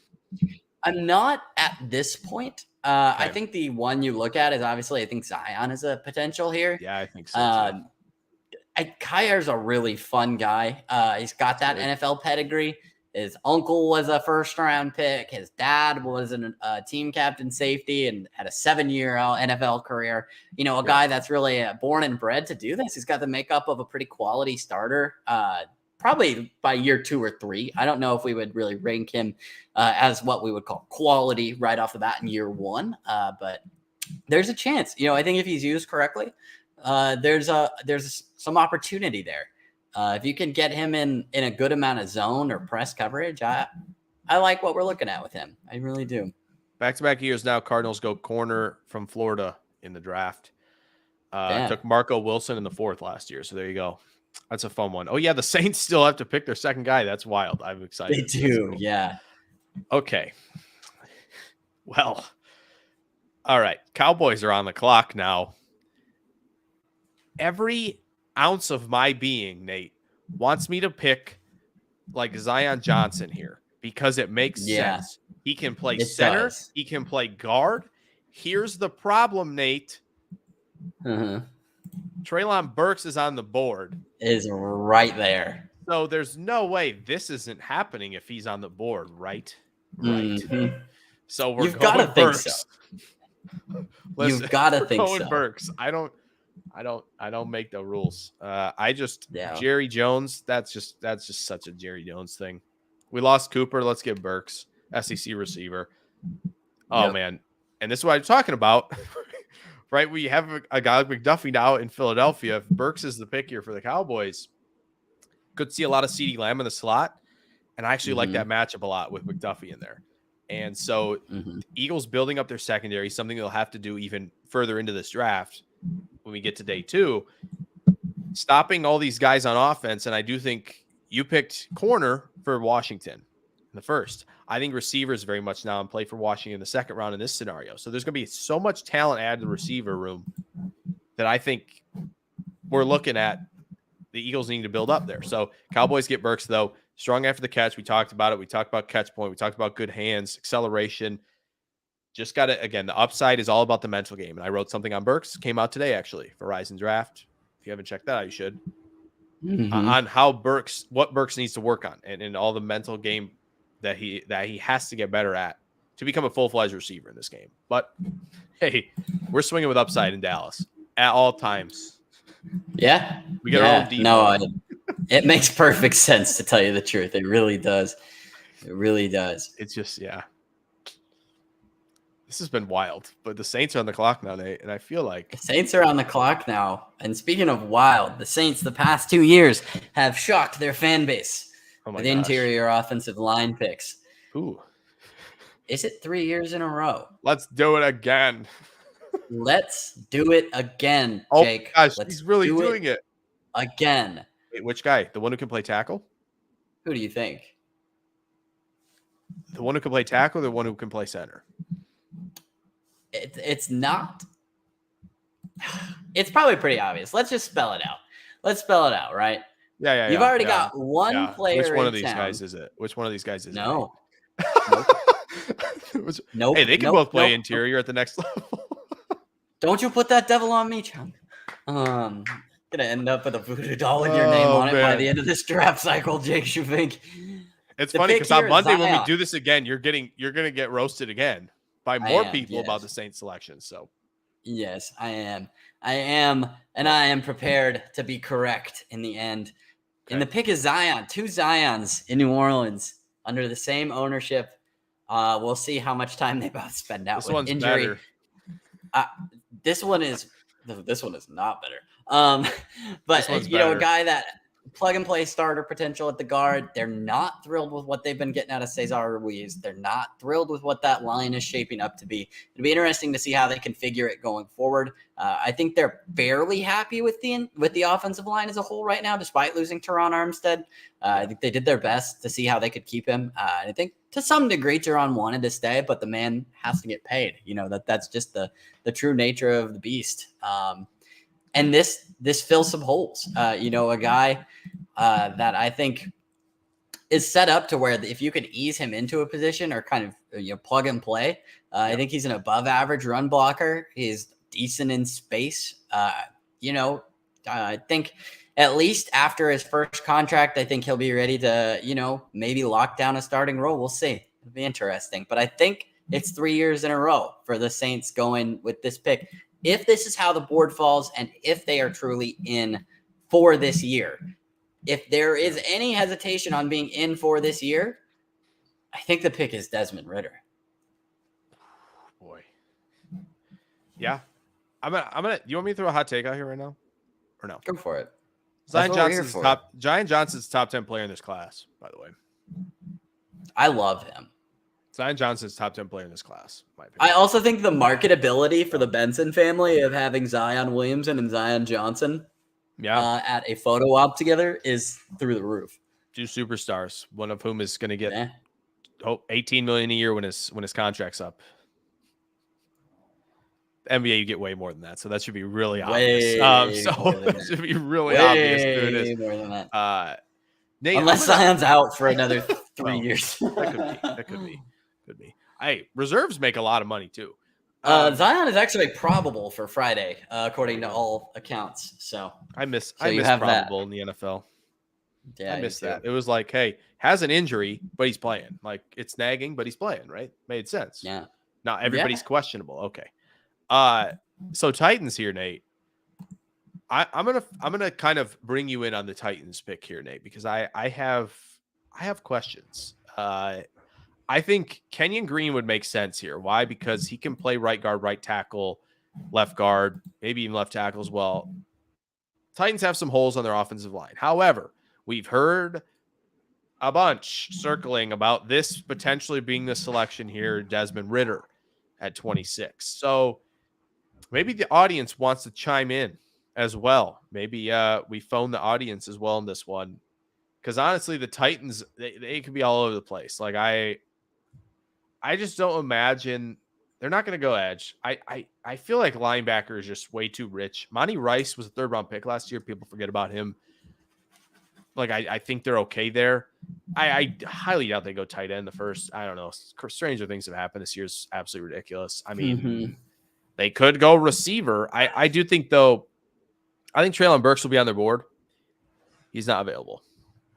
I'm not at this point. Okay. I think the one you look at is obviously, I think Zion is a potential here. Yeah, I think so. Kyer's a really fun guy. He's got that NFL pedigree. His uncle was a first-round pick. His dad was a team captain safety and had a 7-year NFL career. A guy that's really born and bred to do this. He's got the makeup of a pretty quality starter, probably by year 2 or 3. I don't know if we would really rank him as what we would call quality right off the bat in year 1, but there's a chance. I think if he's used correctly, there's some opportunity there. If you can get him in a good amount of zone or press coverage, I like what we're looking at with him. I really do. Back-to-back years now, Cardinals go corner from Florida in the draft. Took Marco Wilson in the 4th last year, so there you go. That's a fun one. Oh, yeah, the Saints still have to pick their second guy. That's wild. I'm excited. They do, yeah. Okay. Well, all right. Cowboys are on the clock now. Every ounce of my being, Nate, wants me to pick like Zion Johnson here because it makes sense. He can play center. He can play guard. Here's the problem, Nate. Treylon Burks is on the board. Is right there. So there's no way this isn't happening if he's on the board, right? Right. So You've got to think so. Listen, you've got to think so. Burks. I don't make the rules. Jerry Jones. That's just such a Jerry Jones thing. We lost Cooper. Let's get Burks, SEC receiver. Oh man, and this is what I'm talking about. Right, we have a guy like McDuffie now in Philadelphia. If Burks is the pick here for the Cowboys, could see a lot of CeeDee Lamb in the slot, and I actually like that matchup a lot with McDuffie in there. And so, Eagles building up their secondary, something they'll have to do even further into this draft when we get to day 2, stopping all these guys on offense. And I do think you picked corner for Washington in the 1st. I think receiver is very much now in play for Washington in the 2nd round in this scenario. So there's going to be so much talent added to the receiver room that I think we're looking at the Eagles needing to build up there. So Cowboys get Burks, though. Strong after the catch. We talked about it. We talked about catch point. We talked about good hands, acceleration. Just got to, again, the upside is all about the mental game. And I wrote something on Burks. Came out today, actually, for Rise and Draft. If you haven't checked that out, you should. On how what Burks needs to work on and all the mental game that he has to get better at to become a full-fledged receiver in this game. But, hey, we're swinging with upside in Dallas at all times. Yeah. We got our own deep. No, it makes perfect sense, to tell you the truth. It really does. It really does. It's just, this has been wild. But the Saints are on the clock now, Nate, and I feel like the Saints are on the clock now. And speaking of wild, the Saints the past 2 years have shocked their fan base with interior offensive line picks. Ooh. Is it 3 years in a row? Let's do it again. Let's do it again, Jake. Oh, gosh, he's really doing it again. Wait, which guy? The one who can play tackle? Who do you think? The one who can play tackle or the one who can play center? It's not. It's probably pretty obvious. Let's just spell it out. Let's spell it out, right? Yeah. You've already got one player. Which one of in these town. guys is it? Which one of these guys is it? No. Nope. Hey, they can both play interior at the next level. Don't you put that devil on me, chunk. Gonna end up with a voodoo doll with your name on it by the end of this draft cycle, Jake Shuvink. It's funny because on Monday when we do this again, you're gonna get roasted again by more people about the Saints selection. So yes, I am, and I am prepared to be correct in the end. Okay. And the pick is Zion, 2 Zions in New Orleans under the same ownership. We'll see how much time they both spend out with injury. This one is not better. But a guy that plug and play starter potential at the guard. They're not thrilled with what they've been getting out of Cesar Ruiz. They're not thrilled with what that line is shaping up to be. It'll be interesting to see how they configure it going forward. I think they're fairly happy with the offensive line as a whole right now, despite losing Teron Armstead. I think they did their best to see how they could keep him. I think to some degree Teron wanted to stay, but the man has to get paid. That's just the true nature of the beast. And this fills some holes. A guy that I think is set up to where if you could ease him into a position or kind of plug and play, I think he's an above average run blocker. He's decent in space. I think at least after his first contract, I think he'll be ready to maybe lock down a starting role. We'll see. It'll be interesting. But I think it's 3 years in a row for the Saints going with this pick. If this is how the board falls and if they are truly in for this year, if there is any hesitation on being in for this year, I think the pick is Desmond Ridder. Boy. Yeah. I'm gonna you want me to throw a hot take out here right now? Or no? Go for it. Zion Johnson's top 10 player in this class, by the way. I love him. Zion Johnson's top 10 player in this class. I also think the marketability for the Benson family of having Zion Williamson and Zion Johnson at a photo op together is through the roof. 2 superstars, one of whom is going to get $18 million a year when his contract's up. NBA, you get way more than that, so that should be really obvious. That should be really obvious who it is. More than that. Nate, unless Zion's out for another 3 years. That could be. Hey, reserves make a lot of money too. Zion is actually probable for Friday, according to all accounts. So I miss probable in the NFL. Yeah, I miss that. It was like, hey, has an injury, but he's playing. Like it's nagging, but he's playing. Right? Made sense. Yeah. Not everybody's questionable. Okay. So Titans here, Nate. I'm gonna kind of bring you in on the Titans pick here, Nate, because I have questions. I think Kenyan Green would make sense here. Why? Because he can play right guard, right tackle, left guard, maybe even left tackle as well. Titans have some holes on their offensive line. However, we've heard a bunch circling about this potentially being the selection here, Desmond Ridder at 26. So maybe the audience wants to chime in as well. Maybe we phone the audience as well in this one. Because honestly, the Titans, they could be all over the place. Like I just don't imagine they're not going to go edge. I feel like linebacker is just way too rich. Monty Rice was a 3rd round pick last year. People forget about him. Like I think they're okay there. I highly doubt they go tight end the first. I don't know. Stranger things have happened this year. Is absolutely ridiculous. I mean, they could go receiver. I do think though. I think Treylon Burks will be on their board. He's not available,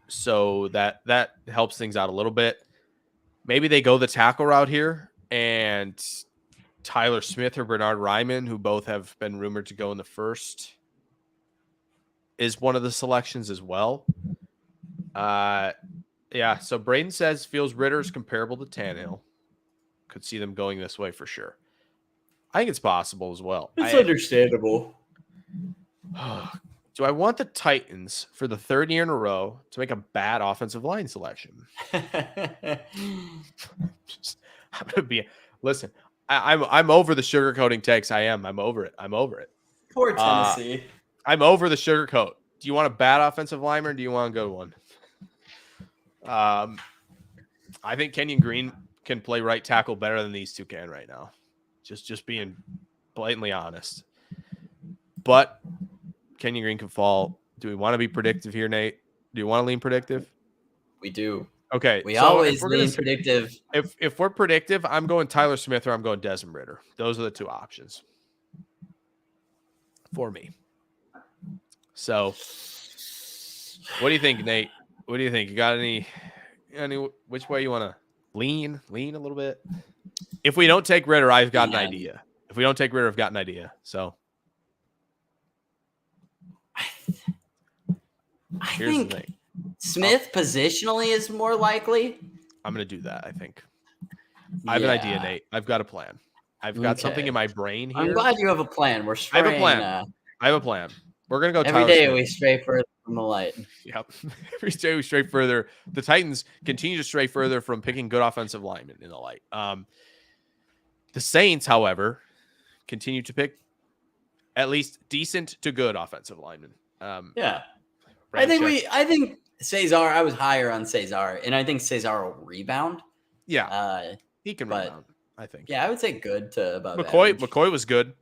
so that helps things out a little bit. Maybe they go the tackle route here, and Tyler Smith or Bernard Ryman, who both have been rumored to go in the first, is one of the selections as well. So Braden says feels Ritter's comparable to Tannehill. Could see them going this way for sure. I think it's possible as well. It's understandable. Do I want the Titans for the 3rd year in a row to make a bad offensive line selection? Listen, I'm over the sugarcoating takes. I'm over it. Poor Tennessee. I'm over the sugarcoat. Do you want a bad offensive lineman or do you want a good one? I think Kenyan Green can play right tackle better than these two can right now. Just being blatantly honest. But Kenyan Green can fall. Do we want to be predictive here, Nate? Do you want to lean predictive? We do. Okay, We so always lean predictive. if we're predictive, I'm going Tyler Smith or I'm going Desmond Ritter. Those are the two options for me. So, what do you think, Nate? What do you think? You got any which way you want to lean a little bit? If we don't take Ritter, I've got an idea. If we don't take Ritter, I've got an idea. So, I think Smith positionally is more likely. I'm going to do that, I think. I have an idea, Nate. I've got a plan. I've got something in my brain here. I'm glad you have a plan. We're straying. I have a plan. We're going to go every Tyler day Smith. We stray further from the light. Yep. Every day we stray further. The Titans continue to stray further from picking good offensive linemen in the light. The Saints, however, continue to pick at least decent to good offensive linemen. Yeah. I think Cesar, I was higher on Cesar, and I think Cesar will rebound. Yeah. He can rebound, I think. Yeah, I would say good to above McCoy was good.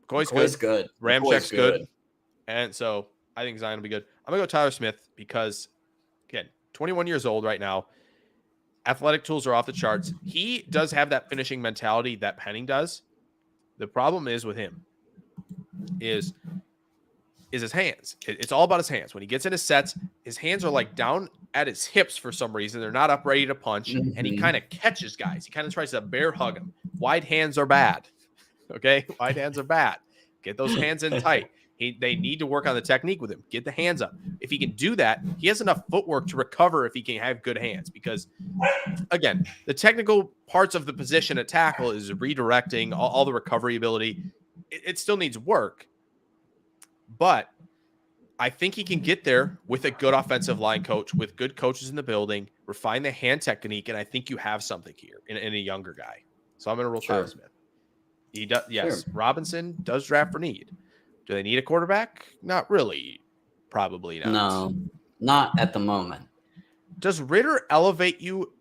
McCoy's good. Ramchek's good. And so I think Zion will be good. I'm going to go Tyler Smith because, again, 21 years old right now. Athletic tools are off the charts. He does have that finishing mentality that Penning does. The problem is with him is his hands. It's all about his hands. When he gets in his sets, his hands are like down at his hips for some reason. They're not up ready to punch, and he kind of catches guys. He kind of tries to bear hug them. Wide hands are bad. Okay? Wide hands are bad. Get those hands in tight. They need to work on the technique with him. Get the hands up. If he can do that, he has enough footwork to recover if he can have good hands. Because, again, the technical parts of the position at tackle is redirecting, all the recovery ability. It still needs work. But I think he can get there with a good offensive line coach, with good coaches in the building, refine the hand technique, and I think you have something here in a younger guy. So I'm going to roll Tyler Smith. He does, yes. Sure. Robinson does draft for need. Do they need a quarterback? Not really. Probably not. No, not at the moment. Does Ritter elevate you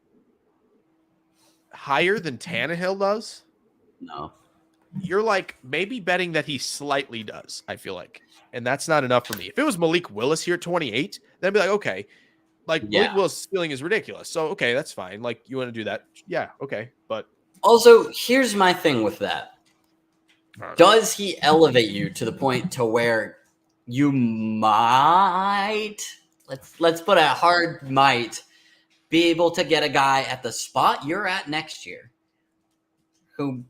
higher than Tannehill does? No. You're like maybe betting that he slightly does, I feel like. And that's not enough for me. If it was Malik Willis here at 28, then I'd be like, okay. Like, Malik Willis' ceiling is ridiculous. So, okay, that's fine. Like, you want to do that? Yeah, okay. But also, here's my thing with that. Does he elevate you to the point to where you might, let's put a hard might, be able to get a guy at the spot you're at next year who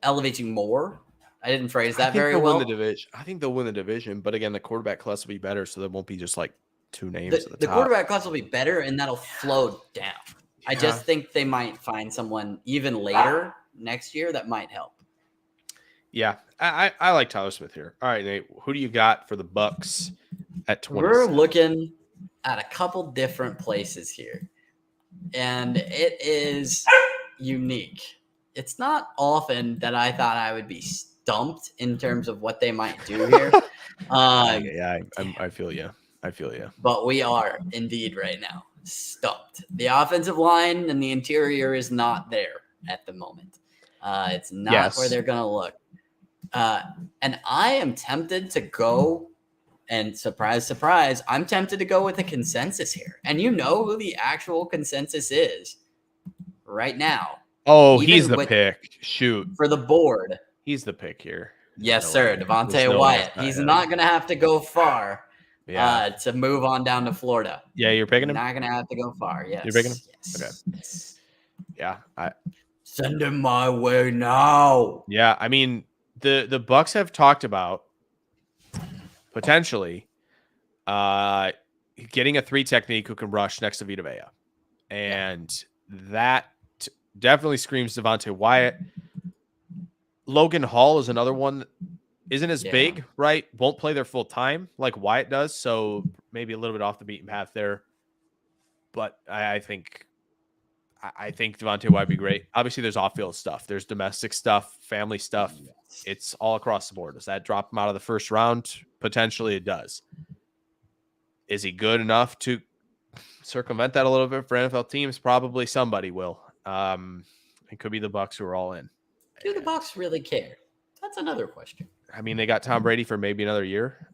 elevates you more? I didn't phrase that very well. I think they'll win the division, but again, the quarterback class will be better, so there won't be just like two names at the top. The quarterback class will be better, and that'll flow down. Yeah. I just think they might find someone even later next year that might help. Yeah, I like Tyler Smith here. All right, Nate, who do you got for the Bucks at 20? We're looking at a couple different places here, and it is unique. It's not often that I thought I would be stumped in terms of what they might do here. I feel you. But we are indeed right now stumped. The offensive line and the interior is not there at the moment. It's not where they're going to look. And I am tempted to go, and surprise, surprise, I'm tempted to go with a consensus here. And you know who the actual consensus is right now. Oh, he's the pick. Shoot. For the board. He's the pick here. Yes, sir. Devontae Wyatt. He's not going to have to go far to move on down to Florida. Yeah, you're picking him? Not going to have to go far. Yes. You're picking him? Yes. Okay. Yes. Yeah. Send him my way now. Yeah, I mean, the Bucks have talked about potentially getting a 3 technique who can rush next to Vita Vea. And that definitely screams Devontae Wyatt. Logan Hall is another one that isn't as big, right? Won't play there full time like Wyatt does. So maybe a little bit off the beaten path there. But I think Devontae Wyatt would be great. Obviously, there's off-field stuff. There's domestic stuff, family stuff. Yes. It's all across the board. Does that drop him out of the first round? Potentially it does. Is he good enough to circumvent that a little bit for NFL teams? Probably somebody will. It could be the Bucks who are all in. Do the Bucks really care? That's another question. I mean, they got Tom Brady for maybe another year.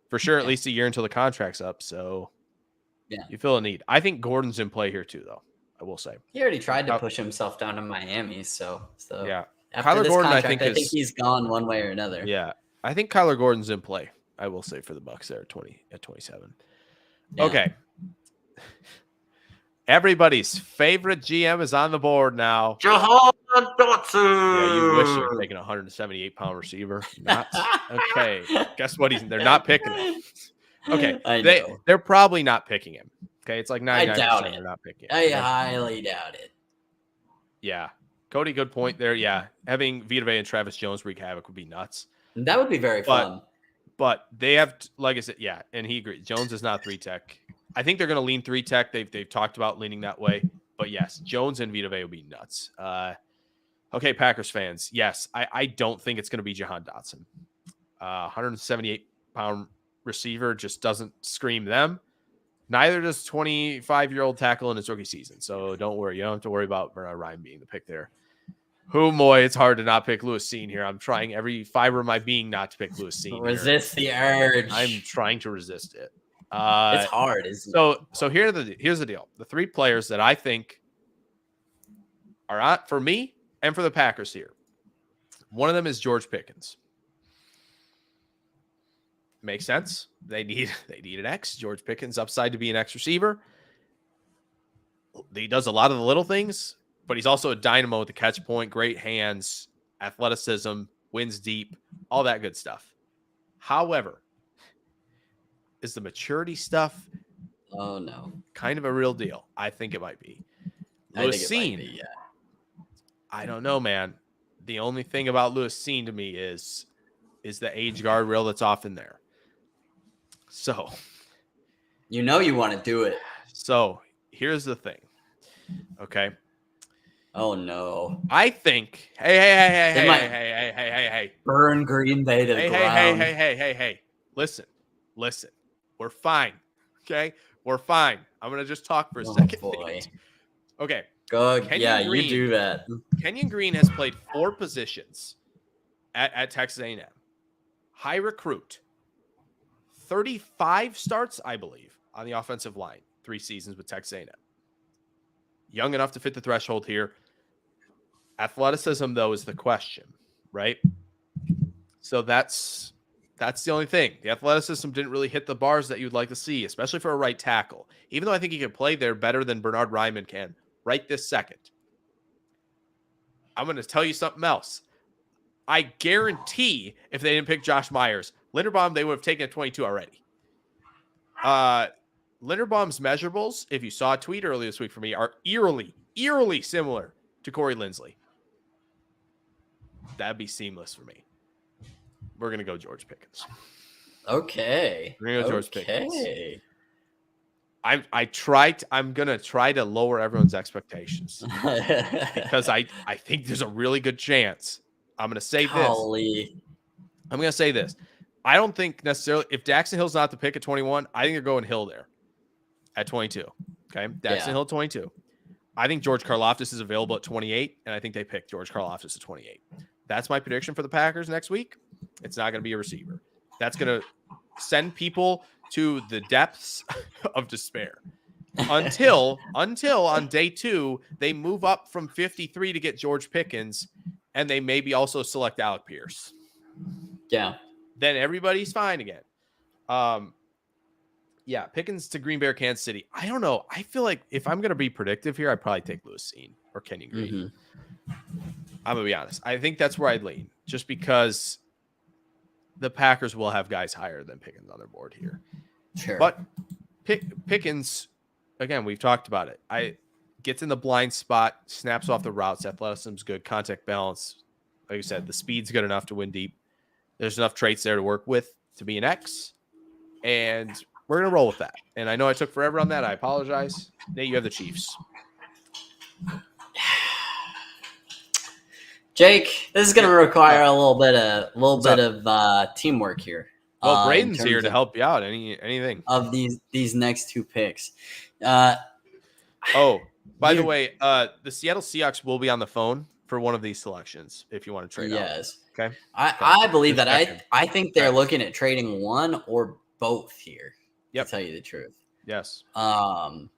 For sure, at least a year until the contract's up. So Yeah. You feel a need. I think Gordon's in play here too, though. I will say. He already tried to push himself down to Miami, so Yeah. after Kyler this Gordon, contract, I think he's gone one way or another. Yeah. I think Kyler Gordon's in play. I will say for the Bucs there at 27. Yeah. Okay. Everybody's favorite GM is on the board now. Jahan Dotson. Yeah, you wish you were taking a 178-pound receiver. Not okay. Guess what? They're not picking him. Okay, they're probably not picking him. Okay, it's like 99% they're not picking him. I highly doubt it. Yeah, Cody, good point there. Yeah, having Vita Vea and Travis Jones wreak havoc would be nuts. That would be very fun. But they have, like I said, yeah, and he agrees. Jones is not 3-tech. I think they're going to lean 3-tech. They've talked about leaning that way. But yes, Jones and Vita Vea would be nuts. Okay, Packers fans. Yes, I don't think it's going to be Jahan Dotson. 178-pound receiver just doesn't scream them. Neither does 25-year-old tackle in his rookie season. So don't worry. You don't have to worry about Bernard Ryan being the pick there. Boy, it's hard to not pick Lewis Seen here. I'm trying every fiber of my being not to pick Lewis Seen. Resist the urge. I'm trying to resist it. It's hard, isn't it? So here's the deal. The three players that I think are out for me and for the Packers here. One of them is George Pickens. Makes sense. They need an X. George Pickens upside to be an X receiver. He does a lot of the little things, but he's also a dynamo with the catch point, great hands, athleticism, wins deep, all that good stuff. However, is the maturity stuff kind of a real deal? I think it might be. Lewis Seen, I don't know, man. The only thing about Lewis Seen to me is the age guardrail that's often there. So, you want to do it. So here's the thing. Okay. Oh no. I think. Hey. Burn Green Bay to the ground. Hey. Listen. We're fine. Okay. We're fine. I'm gonna just talk for a second. Boy. Okay. Go. Kenyan Green, you do that. Kenyan Green has played 4 positions at Texas A&M. High recruit. 35 starts, I believe, on the offensive line. 3 seasons with Texas A&M. Young enough to fit the threshold here. Athleticism, though, is the question, right? So that's the only thing. The athleticism didn't really hit the bars that you'd like to see, especially for a right tackle. Even though I think he can play there better than Bernard Ryman can right this second. I'm going to tell you something else. I guarantee if they didn't pick Josh Myers, Linderbaum, they would have taken a 22 already. Linderbaum's measurables, if you saw a tweet earlier this week for me, are eerily similar to Corey Linsley. That'd be seamless for me. We're going to go George Pickens. Okay. We're going to go George Pickens. I'm going to try to lower everyone's expectations because I think there's a really good chance. I'm going to say this. I'm going to say this. I don't think necessarily if Daxton Hill's not the pick at 21, I think they're going Hill there at 22. Okay. Daxton Hill 22. I think George Karlaftis is available at 28, and I think they pick George Karlaftis at 28. That's my prediction for the Packers next week. It's not going to be a receiver. That's going to send people to the depths of despair until on day 2, they move up from 53 to get George Pickens, and they maybe also select Alec Pierce. Yeah. Then everybody's fine again. Yeah, Pickens to Green Bay or Kansas City. I don't know. I feel like if I'm going to be predictive here, I'd probably take Lewis Seen or Kenyan Green. Mm-hmm. I'm going to be honest. I think that's where I'd lean just because the Packers will have guys higher than Pickens on their board here. Sure. But Pickens, again, we've talked about it. Gets in the blind spot, snaps off the routes. Athleticism's good. Contact balance. Like you said, the speed's good enough to win deep. There's enough traits there to work with to be an X. And we're going to roll with that. And I know I took forever on that. I apologize. Nate, you have the Chiefs. Jake, this is going to require a little bit of teamwork here. Well, Braden's here to help you out. Anything of these next 2 picks. By the way, the Seattle Seahawks will be on the phone for one of these selections if you want to trade. Yes. Out. Okay. I believe that. I think they're looking at trading one or both here. Yep. To tell you the truth. Yes. Man,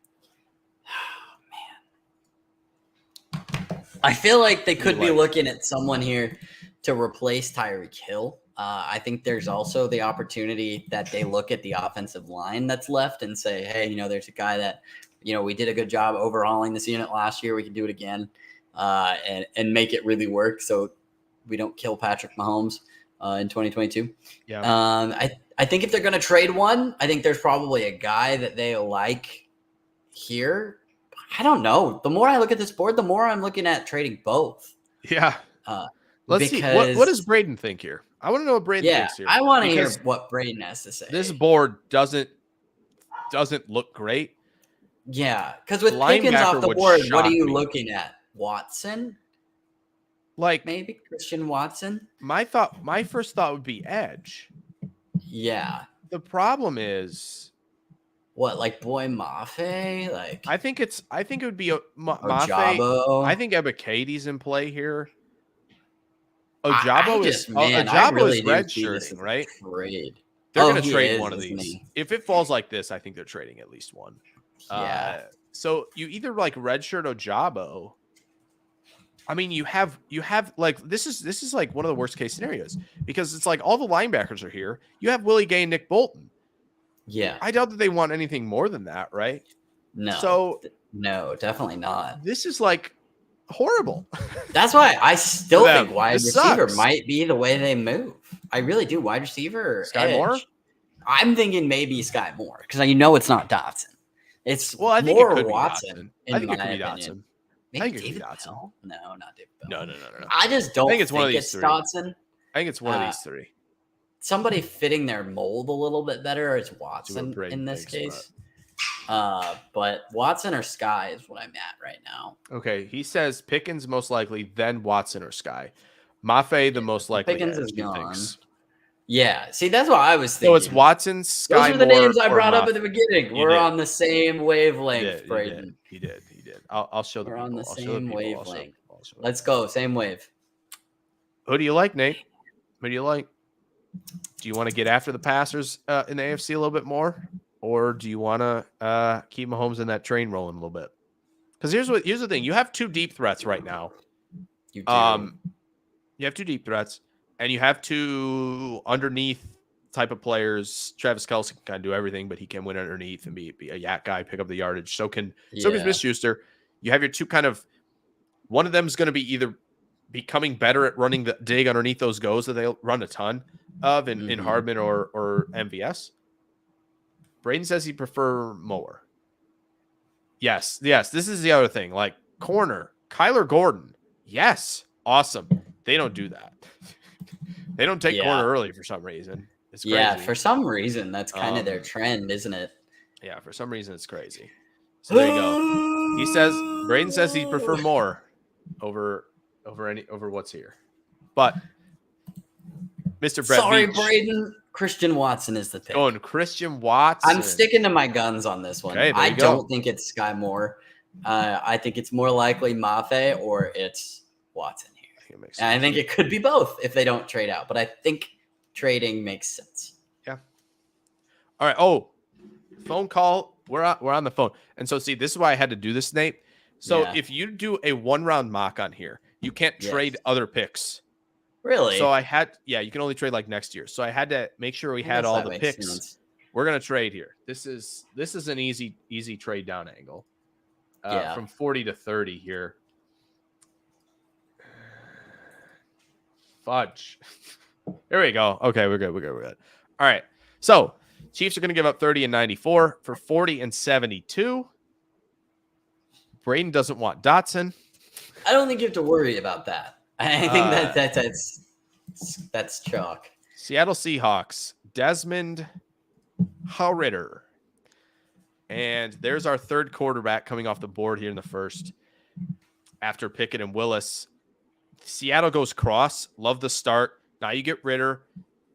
I feel like they could be looking at someone here to replace Tyreek Hill. I think there's also the opportunity that they look at the offensive line that's left and say, hey, there's a guy that, we did a good job overhauling this unit last year. We can do it again and make it really work so we don't kill Patrick Mahomes in 2022. Yeah. I think if they're going to trade one, I think there's probably a guy that they like here. I don't know. The more I look at this board, the more I'm looking at trading both. Yeah. Let's see. What does Braden think here? I want to know what Braden thinks here. I want to hear what Braden has to say. This board doesn't look great. Yeah, because with Pickens off the board, what are you looking at? Watson? Like maybe Christian Watson? My first thought would be edge. Yeah. The problem is what, like Boy Mafe? Like I think it would be Mafe. I think Ebike's in play here. Ojabo is redshirting, right? Trade. They're going to trade one of these. If it falls like this, I think they're trading at least one. Yeah. So you either like redshirt Ojabo. I mean, you have like this is like one of the worst case scenarios because it's like all the linebackers are here. You have Willie Gay and Nick Bolton. Yeah. I doubt that they want anything more than that, right? No. So no, definitely not. This is like horrible. That's why I still think wide receiver sucks. might be the way they move. I really do. Wide receiver or Sky edge. Moore? I'm thinking maybe Sky Moore because it's not Dotson. It's I think more it could Watson. I think it could be Dotson. Maybe I think David it could be Dotson. Bell? No, not David Bell. No. I just don't think it's one of these three. Dotson. I think it's one of these three. Somebody fitting their mold a little bit better is Watson in this case. But Watson or Sky is what I'm at right now. Okay, he says Pickens most likely, then Watson or Sky. Mafe the most likely. Pickens is gone. Yeah, see, that's what I was thinking. So it's Watson, Sky. Those are the names I brought up at the beginning. We're on the same wavelength, Braden. He did. I'll show the people. We're on the same wavelength. Let's go, same wave. Who do you like, Nate? Who do you like? Do you want to get after the passers in the AFC a little bit more, or do you want to keep Mahomes in that train rolling a little bit? Because here's the thing: you have two deep threats right now. You do. You have two deep threats, and you have two underneath type of players. Travis Kelce can kind of do everything, but he can win underneath and be a yak guy, pick up the yardage. So can Smith-Schuster. You have your two kind of. One of them is going to be either becoming better at running the dig underneath those goes that they run a ton of in Hardman or MVS. Braden says he prefer Moore. Yes. This is the other thing. Like corner, Kyler Gordon. Yes. Awesome. They don't do that. They don't take corner early for some reason. It's crazy. Yeah, for some reason that's kind of their trend, isn't it? Yeah, for some reason it's crazy. So there you go. Braden says he prefer Moore over what's here. But Mr. Brett Sorry, Beach, Braden. Christian Watson is the pick. Going Christian Watson. I'm sticking to my guns on this one. Okay, I don't think it's Sky Moore. I think it's more likely Mafe or it's Watson here. And I think it could be both if they don't trade out. But I think trading makes sense. Yeah. All right. Oh, phone call. We're on the phone. And so, see, this is why I had to do this, Nate. So if you do a 1-round mock on here, you can't trade other picks. Really? So you can only trade like next year. So I had to make sure we had all the picks. Sense. We're going to trade here. This is an easy trade down angle. From 40 to 30 here. Fudge. There we go. Okay, we're good. All right. So Chiefs are going to give up 30 and 94 for 40 and 72. Braden doesn't want Dotson. I don't think you have to worry about that. I think that's chalk. Seattle Seahawks, Desmond Ritter. And there's our third quarterback coming off the board here in the first. After Pickett and Willis. Seattle goes cross. Love the start. Now you get Ritter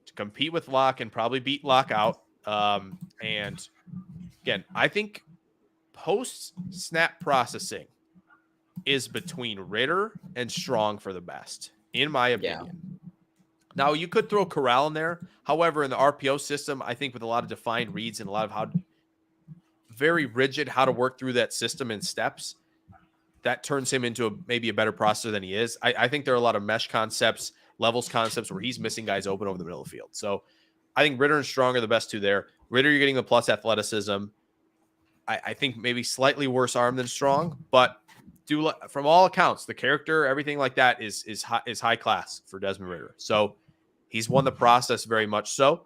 to compete with Locke and probably beat Locke out. And again, I think post-snap processing is between Ritter and Strong for the best, in my opinion. Yeah. Now, you could throw Corral in there. However, in the RPO system, I think with a lot of defined reads and a lot of how very rigid how to work through that system in steps, that turns him into maybe a better processor than he is. I think there are a lot of mesh concepts, levels concepts where he's missing guys open over the middle of the field. So I think Ritter and Strong are the best two there. Ritter, you're getting the plus athleticism. I think maybe slightly worse arm than Strong, but from all accounts, the character, everything like that is high class for Desmond Ritter. So he's won the process very much so,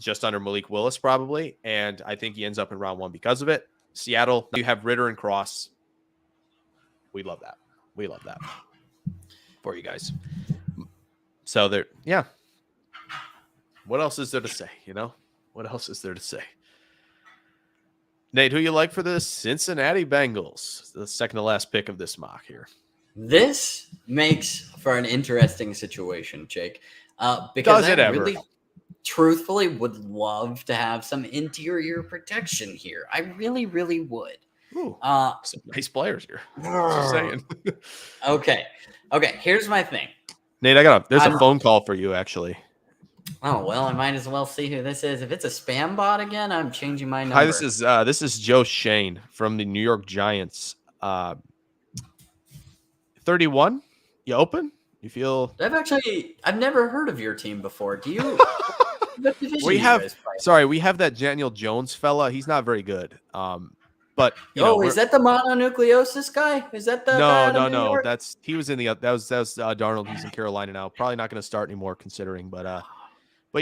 just under Malik Willis probably, and I think he ends up in round 1 because of it. Seattle, you have Ritter and Cross. We love that. We love that for you guys. So there, yeah. What else is there to say? What else is there to say? Nate, who you like for the Cincinnati Bengals? The second to last pick of this mock here. This makes for an interesting situation, Jake. Because I really, truthfully, would love to have some interior protection here. I really, really would. Ooh, some nice players here. Just saying. Okay. Here's my thing. Nate, there's a phone call for you, actually. Oh, well, I might as well see who this is. If it's a spam bot again, I'm changing my number. Hi, this is Joe Shane from the New York Giants. 31. You open? You feel? I've never heard of your team before. Do you? we have that Daniel Jones fella. He's not very good. But is that the mononucleosis guy? Is that the no? He was in the that was Darnold. He's in Carolina now. Probably not going to start anymore, considering. But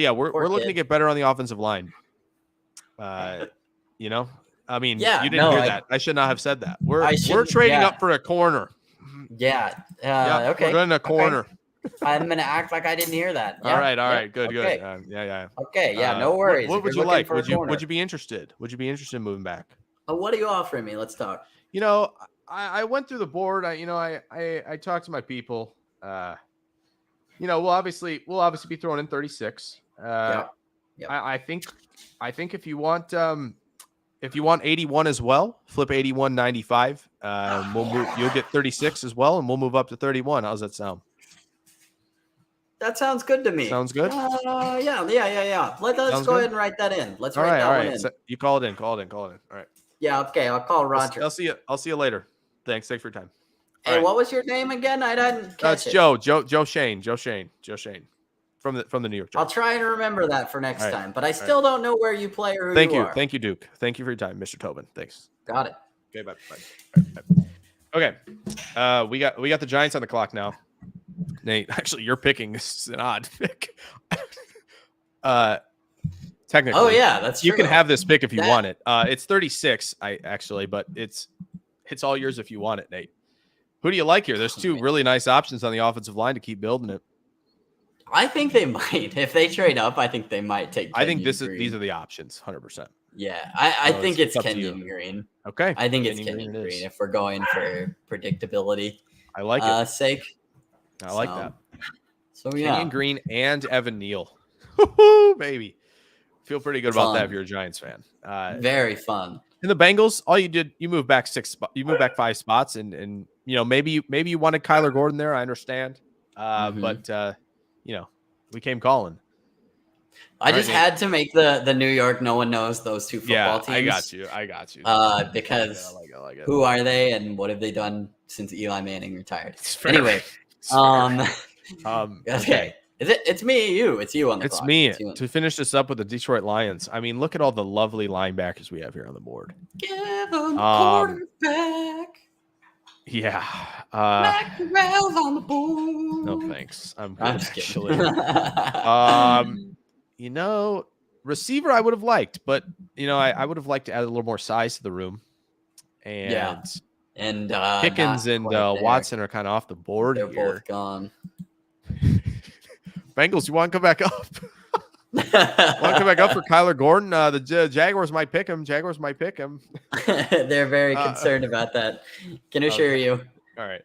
yeah, we're looking to get better on the offensive line. I mean, you didn't hear that. I should not have said that. We're trading up for a corner. Yeah. Okay. We're going to a corner. Okay. I'm gonna act like I didn't hear that. Yeah, all right. Good. Okay. Yeah. Okay. Yeah. No worries. What would you like? Would you be interested? Would you be interested in moving back? What are you offering me? Let's talk. I went through the board. I talked to my people. We'll obviously be throwing in 36. Yeah. I think if you want 81 as well, flip 81 95. We'll move. You'll get 36 as well, and we'll move up to 31. How's that sound? That sounds good to me. Sounds good. Yeah. Let's go ahead and write that in. Let's write that one in. So you call it in. All right. Yeah. Okay. I'll call Roger. I'll see you later. Thanks for your time. Hey, what was your name again? I didn't catch it. Joe Shane. From the New York Giants. I'll try and remember that for next time. But I still don't know where you play or who you are. Thank you, Duke. Thank you for your time, Mr. Tobin. Thanks. Got it. Okay, bye. Okay. We got the Giants on the clock now. Nate, actually, you're picking. This is an odd pick. Technically. Oh yeah, that's true. You can have this pick if you want it. It's 36, but it's all yours if you want it, Nate. Who do you like here? There's two really nice options on the offensive line to keep building it. I think they might. If they trade up, I think they might take. I think these are the options, 100%. Yeah, I think it's Kenyan Green. Okay, I think it's Kenyan Green if we're going for predictability. I like it. Sake. I like that. So yeah, Kenyan Green and Evan Neal. Woo-hoo, baby. Feel pretty good about that if you're a Giants fan. Very fun. In the Bengals, all you did, you moved back 5 spots, and maybe you wanted Kyler Gordon there. I understand, but we came calling. I just had to make the New York. No one knows those two football teams. I got you. Because I like it. Who are they and what have they done since Eli Manning retired? Anyway, okay. It's me, you. It's you on the clock. It's me. To finish this up with the Detroit Lions, I mean, look at all the lovely linebackers we have here on the board. Give them quarterback. Yeah. Mackerel on the board. No, thanks. I'm just kidding. Receiver I would have liked, but I would have liked to add a little more size to the room. And Pickens and Watson are kind of off the board. They're both gone. Bengals, you want to come back up? Want to come back up for Kyler Gordon? The Jaguars might pick him. They're very concerned about that. Can assure you. All right.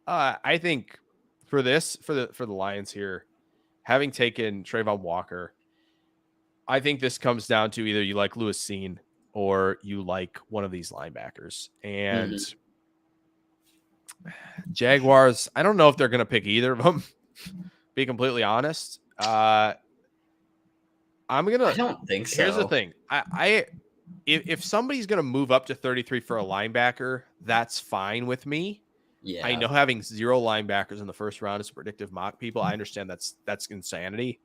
I think for the Lions here, having taken Trayvon Walker, I think this comes down to either you like Lewis Cine or you like one of these linebackers. And Jaguars, I don't know if they're going to pick either of them. Be completely honest. I don't think so. Here's the thing. if somebody's going to move up to 33 for a linebacker, that's fine with me. Yeah. I know having 0 linebackers in the first round is predictive mock people. I understand that's insanity.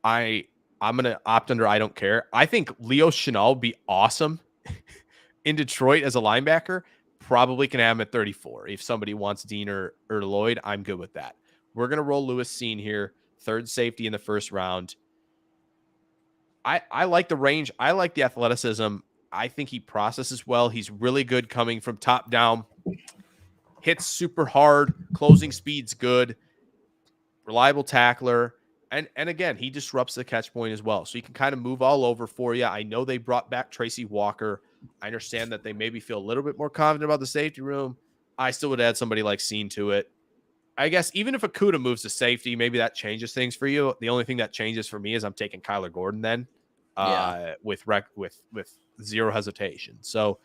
I'm going to opt under I don't care. I think Leo Chenal would be awesome in Detroit as a linebacker. Probably can have him at 34. If somebody wants Dean or Lloyd, I'm good with that. We're going to roll Lewis Seen here, third safety in the first round. I like the range. I like the athleticism. I think he processes well. He's really good coming from top down. Hits super hard. Closing speed's good. Reliable tackler. And again, he disrupts the catch point as well. So he can kind of move all over for you. I know they brought back Tracy Walker. I understand that they maybe feel a little bit more confident about the safety room. I still would add somebody like Seen to it. I guess even if Okudah moves to safety, maybe that changes things for you. The only thing that changes for me is I'm taking Kyler Gordon then with 0 hesitation. So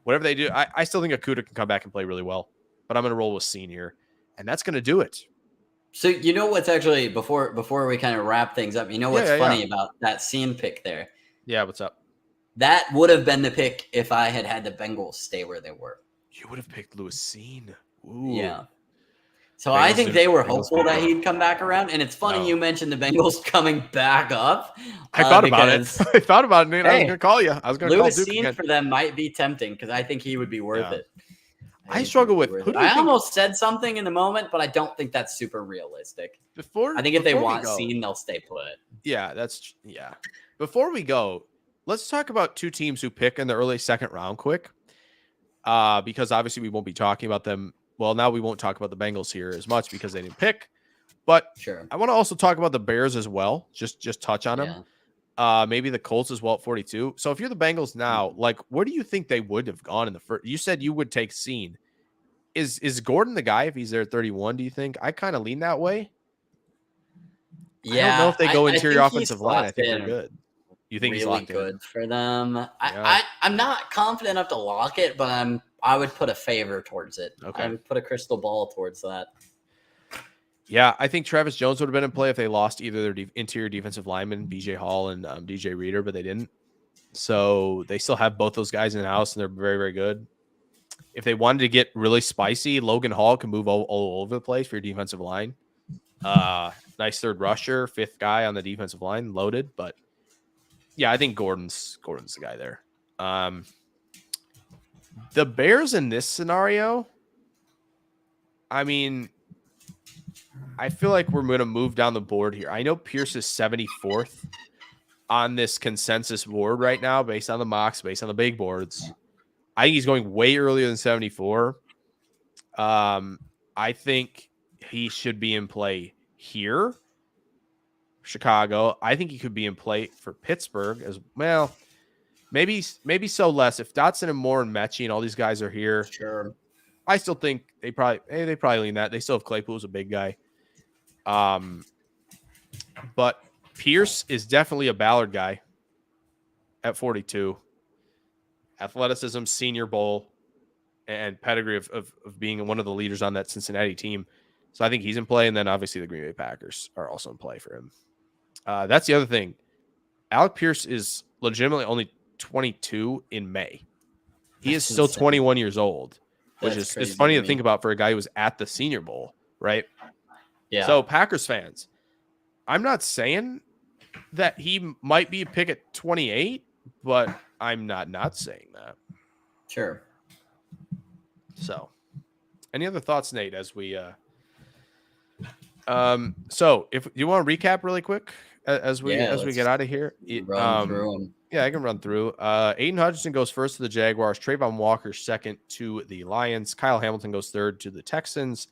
whatever they do, I still think Okudah can come back and play really well. But I'm going to roll with Seen here. And that's going to do it. So you know what's actually, before we kind of wrap things up, you know what's funny about that Seen pick there? Yeah, what's up? That would have been the pick if I had the Bengals stay where they were. You would have picked Lewis Seen. Ooh. Yeah. So Bengals I think they were hopeful that he'd come back around. And it's funny you mentioned the Bengals coming back up. I thought about it. I thought about it, man. I was going to call you. I was going to call Lewis Duke Seen again. for them might be tempting because I think he would be worth it. I struggle with who do I almost said something in the moment, but I don't think that's super realistic. I think if they want Seen, they'll stay put. Yeah, Before we go, let's talk about 2 teams who pick in the early second round quick. Because obviously we won't be talking about them. Well, now we won't talk about the Bengals here as much because they didn't pick. But sure, I want to also talk about the Bears as well. Just touch on them. Maybe the Colts as well at 42. So if you're the Bengals now, like, where do you think they would have gone in the first? You said you would take Seen. Is Gordon the guy if he's there at 31? Do you think? I kind of lean that way. Yeah, I don't know if they go interior offensive line. I think they're good. You think really he's locked good in? for them? I'm not confident enough to lock it, but I would put a favor towards it. Okay. I would put a crystal ball towards that. Yeah, I think Travis Jones would have been in play if they lost either their interior defensive lineman, BJ Hall and DJ Reader, but they didn't. So they still have both those guys in the house, and they're very, very good. If they wanted to get really spicy, Logan Hall can move all over the place for your defensive line. Nice third rusher, 5th guy on the defensive line, loaded. But yeah, I think Gordon's the guy there. The Bears in this scenario, I mean, I feel like we're going to move down the board here. I know Pierce is 74th on this consensus board right now, based on the mocks, based on the big boards. I think he's going way earlier than 74. I think he should be in play here. Chicago. I think he could be in play for Pittsburgh as well. Maybe so less. If Dotson and Moore and Mechie and all these guys are here, sure. I still think they probably lean that. They still have Claypool as a big guy. But Pierce is definitely a Ballard guy at 42. Athleticism, Senior Bowl, and pedigree of being one of the leaders on that Cincinnati team. So I think he's in play. And then obviously the Green Bay Packers are also in play for him. That's the other thing. Alec Pierce is legitimately only 22 in May. He is still 21 years old, which is it's funny to think about for a guy who was at the Senior Bowl, right? Yeah. So Packers fans, I'm not saying that he might be a pick at 28, but I'm not saying that. Sure. So, any other thoughts, Nate, as we so if you want to recap really quick as we get out of here. Run through them. Yeah, I can run through. Aiden Hutchinson goes first to the Jaguars, Trayvon Walker second to the Lions, Kyle Hamilton goes third to the Texans,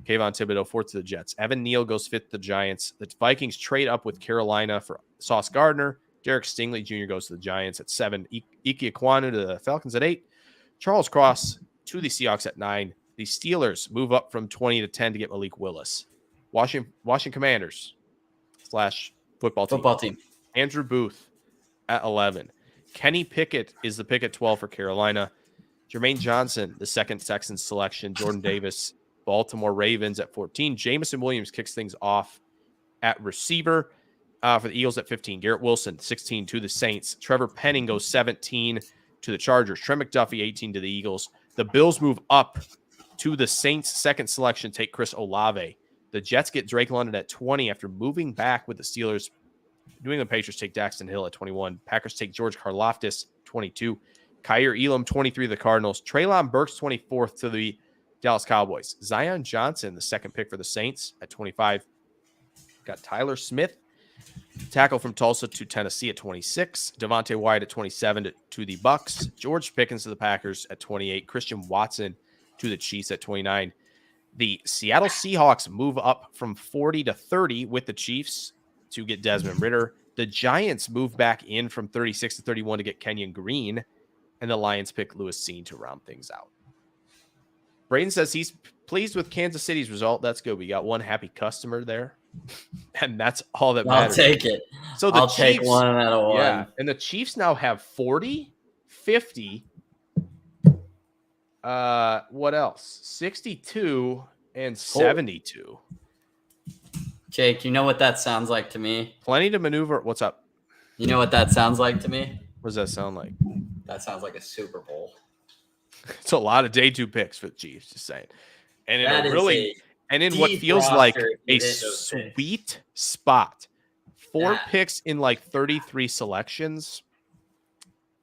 Kayvon Thibodeau fourth to the Jets, Evan Neal goes fifth to the Giants. The Vikings trade up with Carolina for Sauce Gardner. Derek Stingley Jr. goes to the Giants at 7. Ike Ekwonu to the Falcons at 8. Charles Cross to the Seahawks at 9. The Steelers move up from 20 to 10 to get Malik Willis. Washington Commanders / football team. Andrew Booth at 11. Kenny Pickett is the pick at 12 for Carolina. Jermaine Johnson, the second Texans selection. Jordan Davis, Baltimore Ravens at 14. Jamison Williams kicks things off at receiver. for the Eagles at 15. Garrett Wilson, 16 to the Saints. Trevor Penning goes 17 to the Chargers. Trent McDuffie, 18 to the Eagles. The Bills move up to the Saints' second selection, take Chris Olave. The Jets get Drake London at 20 after moving back with the Steelers. New England Patriots take Daxton Hill at 21. Packers take George Karlaftis, 22. Kyer Elam, 23 to the Cardinals. Treylon Burks, 24th to the Dallas Cowboys. Zion Johnson, the second pick for the Saints at 25. Got Tyler Smith, tackle from Tulsa to Tennessee at 26. Devontae Wyatt at 27 to the Bucks. George Pickens to the Packers at 28. Christian Watson to the Chiefs at 29. The Seattle Seahawks move up from 40 to 30 with the Chiefs to get Desmond Ridder. The Giants move back in from 36 to 31 to get Kenyan Green. And the Lions pick Lewis Seen to round things out. Braden says he's pleased with Kansas City's result. That's good. We got one happy customer there. And that's all that matters. I'll take it. So I'll take 1 out of 1. Yeah, and the Chiefs now have 40, 50, what else? 62 and 72. Jake, you know what that sounds like to me? Plenty to maneuver. What's up? You know what that sounds like to me? What does that sound like? That sounds like a Super Bowl. It's a lot of day 2 picks for the Chiefs, just saying. And That it is really, and in what deep feels like roster a if you hit those picks. sweet spot. 4 That- picks in like 33 selections.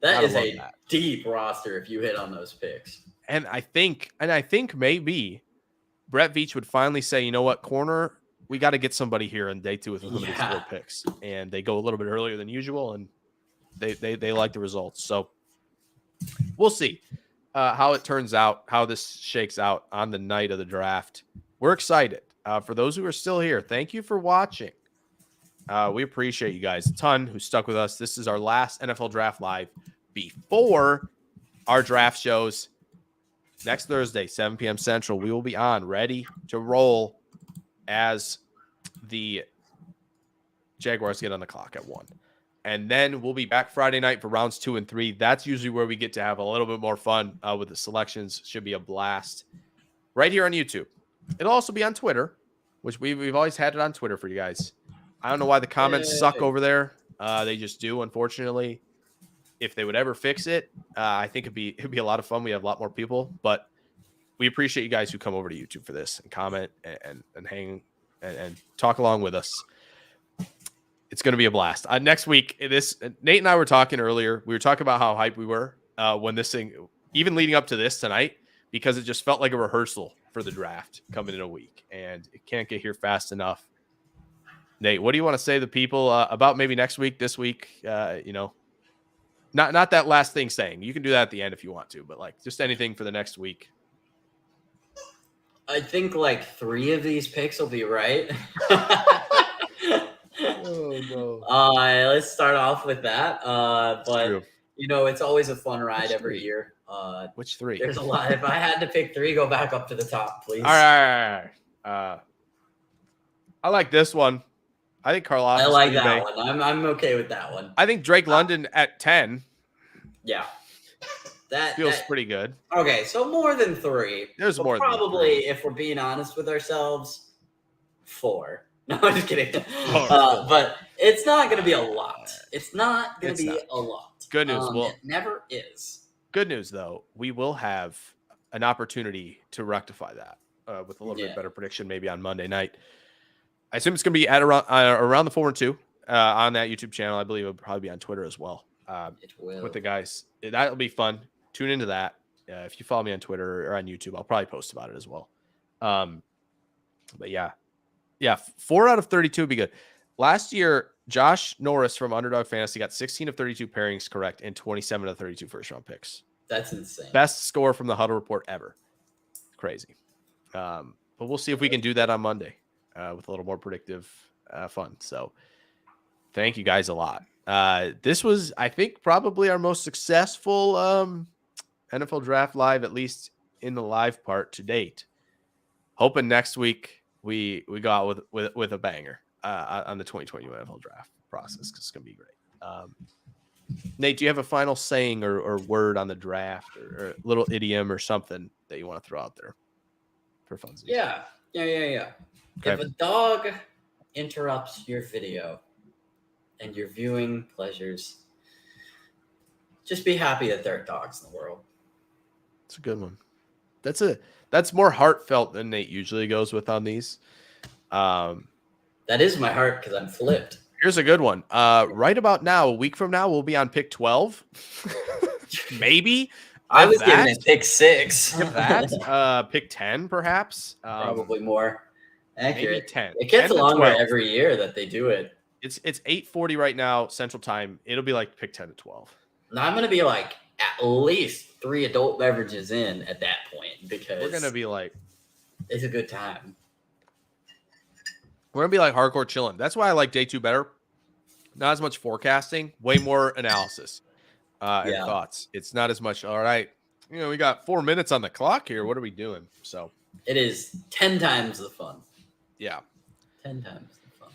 That Gotta is love a that. deep roster if you hit on those picks. And I think maybe Brett Veach would finally say, you know what, corner, we got to get somebody here in day 2 with limited 4 picks. And they go a little bit earlier than usual, and they like the results. So we'll see how it turns out, how this shakes out on the night of the draft. We're excited. For those who are still here, thank you for watching. We appreciate you guys a ton who stuck with us. This is our last NFL Draft Live before our draft shows. Next Thursday, 7 p.m. Central, we will be on, ready to roll as the Jaguars get on the clock at 1. And then we'll be back Friday night for rounds 2 and 3. That's usually where we get to have a little bit more fun with the selections. Should be a blast right here on YouTube. It'll also be on Twitter, which we've always had it on Twitter for you guys. I don't know why the comments suck over there. They just do, unfortunately. If they would ever fix it, I think it'd be a lot of fun. We have a lot more people, but we appreciate you guys who come over to YouTube for this and comment and hang and talk along with us. It's going to be a blast. Next week, Nate and I were talking earlier. We were talking about how hyped we were when this thing, even leading up to this tonight, because it just felt like a rehearsal for the draft coming in a week, and it can't get here fast enough. Nate, what do you want to say to the people about maybe next week, this week? Not that last thing saying. You can do that at the end if you want to, but like just anything for the next week. I think like 3 of these picks will be right. Oh no. Let's start off with that. But true. you know, it's always a fun ride Which every 3? year. Which 3? There's a lot. If I had to pick 3, go back up to the top, please. All right. I like this one. I think Karlaftis. I like that one. I'm okay with that one. I think Drake London at 10. Yeah. That feels pretty good. Okay, so more than 3. There's more probably, than 3. if we're being honest with ourselves, 4. No, I'm just kidding. 4. But it's not going to be a lot. It's not going to be a lot. Good news. Well, it never is. Good news, though. We will have an opportunity to rectify that with a little bit better prediction maybe on Monday night. I assume it's going to be at around the 4 and 2 on that YouTube channel. I believe it'll probably be on Twitter as well. It will. With the guys. That'll be fun. Tune into that. If you follow me on Twitter or on YouTube, I'll probably post about it as well. But yeah, 4 out of 32 would be good. Last year, Josh Norris from Underdog Fantasy got 16 of 32 pairings correct and 27 of 32 first-round picks. That's insane. Best score from the Huddle Report ever. Crazy. But we'll see if we can do that on Monday with a little more predictive fun. So thank you guys a lot. This was, I think, probably our most successful NFL Draft Live, at least in the live part to date. Hoping next week we go out with a banger on the 2020 NFL Draft process, because it's going to be great. Nate, do you have a final saying or word on the draft or a little idiom or something that you want to throw out there for fun? Yeah. Okay. If a dog interrupts your video, and your viewing pleasures. Just be happy that there are dogs in the world. It's a good one. That's more heartfelt than Nate usually goes with on these. That is my heart because I'm flipped. Here's a good one. Right about now, a week from now, we'll be on pick 12. Maybe. I was giving it pick 6. If that, pick 10, perhaps. Probably more accurate. Maybe 10. It gets 10 to longer 12. every year that they do it. It's 8:40 right now, Central Time. It'll be like pick 10 to 12. Now I'm gonna be like at least 3 adult beverages in at that point because We're gonna be like, it's a good time. we're gonna be like hardcore chilling. That's why I like day 2 better. Not as much forecasting, way more analysis and thoughts. It's not as much. All right, we got 4 minutes on the clock here. What are we doing? So it is 10 times the fun. Yeah, 10 times the fun.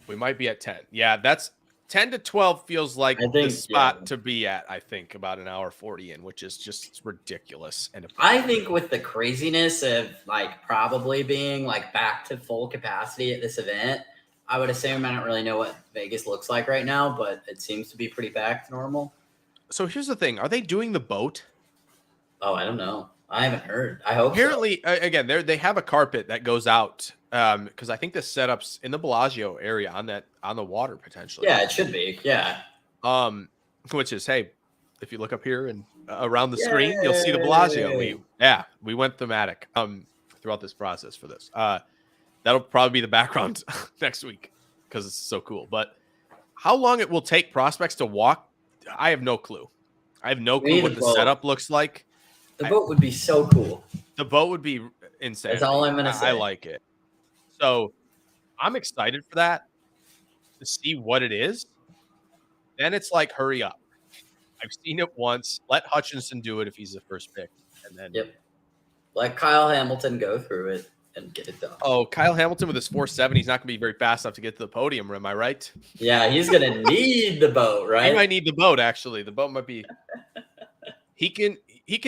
We might be at 10. Yeah, that's 10 to 12 feels like the spot to be at, I think, about an hour 40 in, which is just ridiculous. And I think with the craziness of like probably being like back to full capacity at this event, I would assume I don't really know what Vegas looks like right now, but it seems to be pretty back to normal. So here's the thing. Are they doing the boat? Oh, I don't know. I haven't heard. I hope Apparently, again, they have a carpet that goes out because I think the setup's in the Bellagio area on the water potentially. Yeah, it should be. Yeah. Which is, hey, if you look up here and around the screen, you'll see the Bellagio. We went thematic throughout this process for this. That'll probably be the background next week because it's so cool. But how long it will take prospects to walk, I have no clue. I have no clue what the setup looks like. The boat would be so cool. The boat would be insane. That's all I'm going to say. I like it. So I'm excited for that, to see what it is. Then it's like, hurry up. I've seen it once. Let Hutchinson do it if he's the first pick. And then let Kyle Hamilton go through it and get it done. Oh, Kyle Hamilton with his 4.7, he's not going to be very fast enough to get to the podium. Am I right? Yeah, he's going to need the boat, right? He might need the boat, actually. The boat might be – He can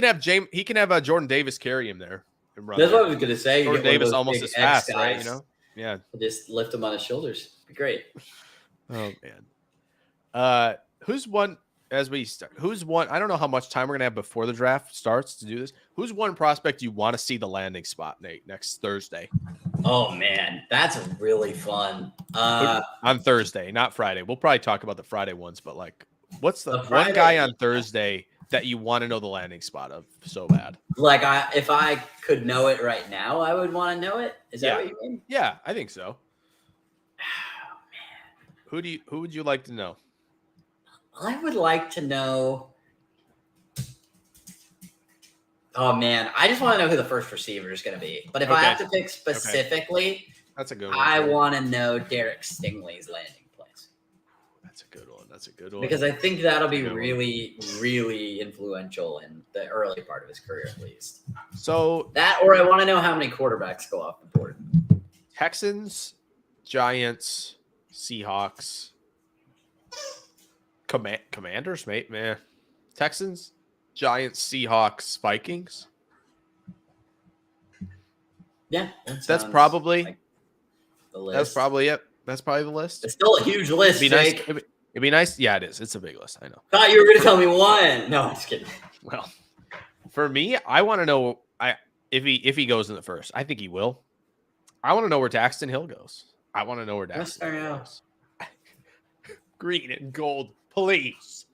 have Jordan Davis carry him there. And run That's there. what I was going to say. Jordan Davis almost as fast, right? Yeah. Just lift him on his shoulders. Be great. Oh man. Who's one as we start? Who's one? I don't know how much time we're gonna have before the draft starts to do this. Who's one prospect you want to see the landing spot, Nate, next Thursday? Oh man, that's really fun. On Thursday, not Friday. We'll probably talk about the Friday ones, but like, what's the one guy on Thursday that you want to know the landing spot of so bad? Like, if I could know it right now, I would want to know it. Is that what you mean? Yeah, I think so. Oh man, who would you like to know? I would like to know. Oh man, I just want to know who the first receiver is going to be. But if I have to pick specifically, that's a good one. I want to know Derek Stingley's landing place. That's a good one. That's a good one. Because I think that'll be really, really influential in the early part of his career, at least. So that, or I want to know how many quarterbacks go off the board. Texans, Giants, Seahawks, Commanders, mate, man. Texans, Giants, Seahawks, Vikings. Yeah, that's probably like the list. That's probably it. That's probably the list. It's still a huge list, Jake. It'd be nice. Yeah, it is. It's a big list. I know. Thought you were going to tell me one. No, I'm just kidding. Well, for me, I want to know if he goes in the first. I think he will. I want to know where Daxton Hill goes. I want to know where Daxton Hill goes. Green and gold, please.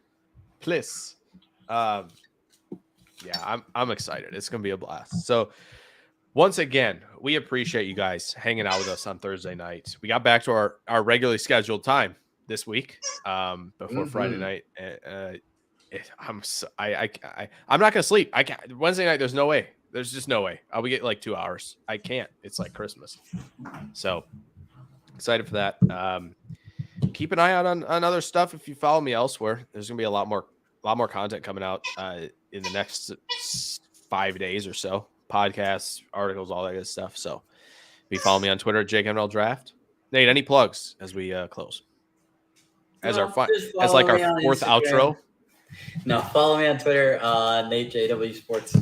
Yeah, I'm excited. It's gonna be a blast. So once again, we appreciate you guys hanging out with us on Thursday night. We got back to our regularly scheduled time this week before Friday night. I'm not gonna sleep. I can't. Wednesday night, there's no way. There's just no way. I'll get like 2 hours. I can't. It's like Christmas. So excited for that. Keep an eye out on other stuff. If you follow me elsewhere, there's gonna be a lot more content coming out in the next 5 days or so. Podcasts, articles, all that good stuff. So if you follow me on Twitter, JakeML Draft. Nate, any plugs as we close? As our fourth outro. No, follow me on Twitter, Nate JW Sports.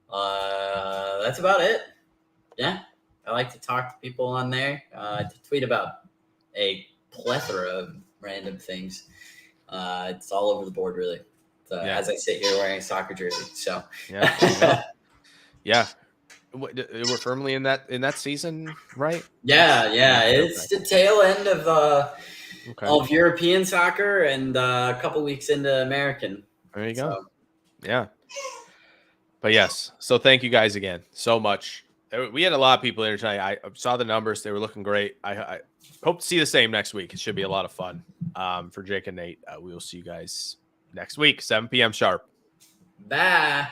That's about it. Yeah, I like to talk to people on there. To tweet about a plethora of random things. It's all over the board, really. As I sit here wearing a soccer jersey. So Yeah, there you go. Yeah. We're firmly in that season, right? yeah. It's Okay. the tail end Okay. of European soccer and a couple weeks into American. There you go. So Yeah. But yes, so thank you guys again so much. We had a lot of people there tonight. I saw the numbers; they were looking great. I hope to see the same next week. It should be a lot of fun. For Jake and Nate, we will see you guys next week, 7 p.m. sharp. bye.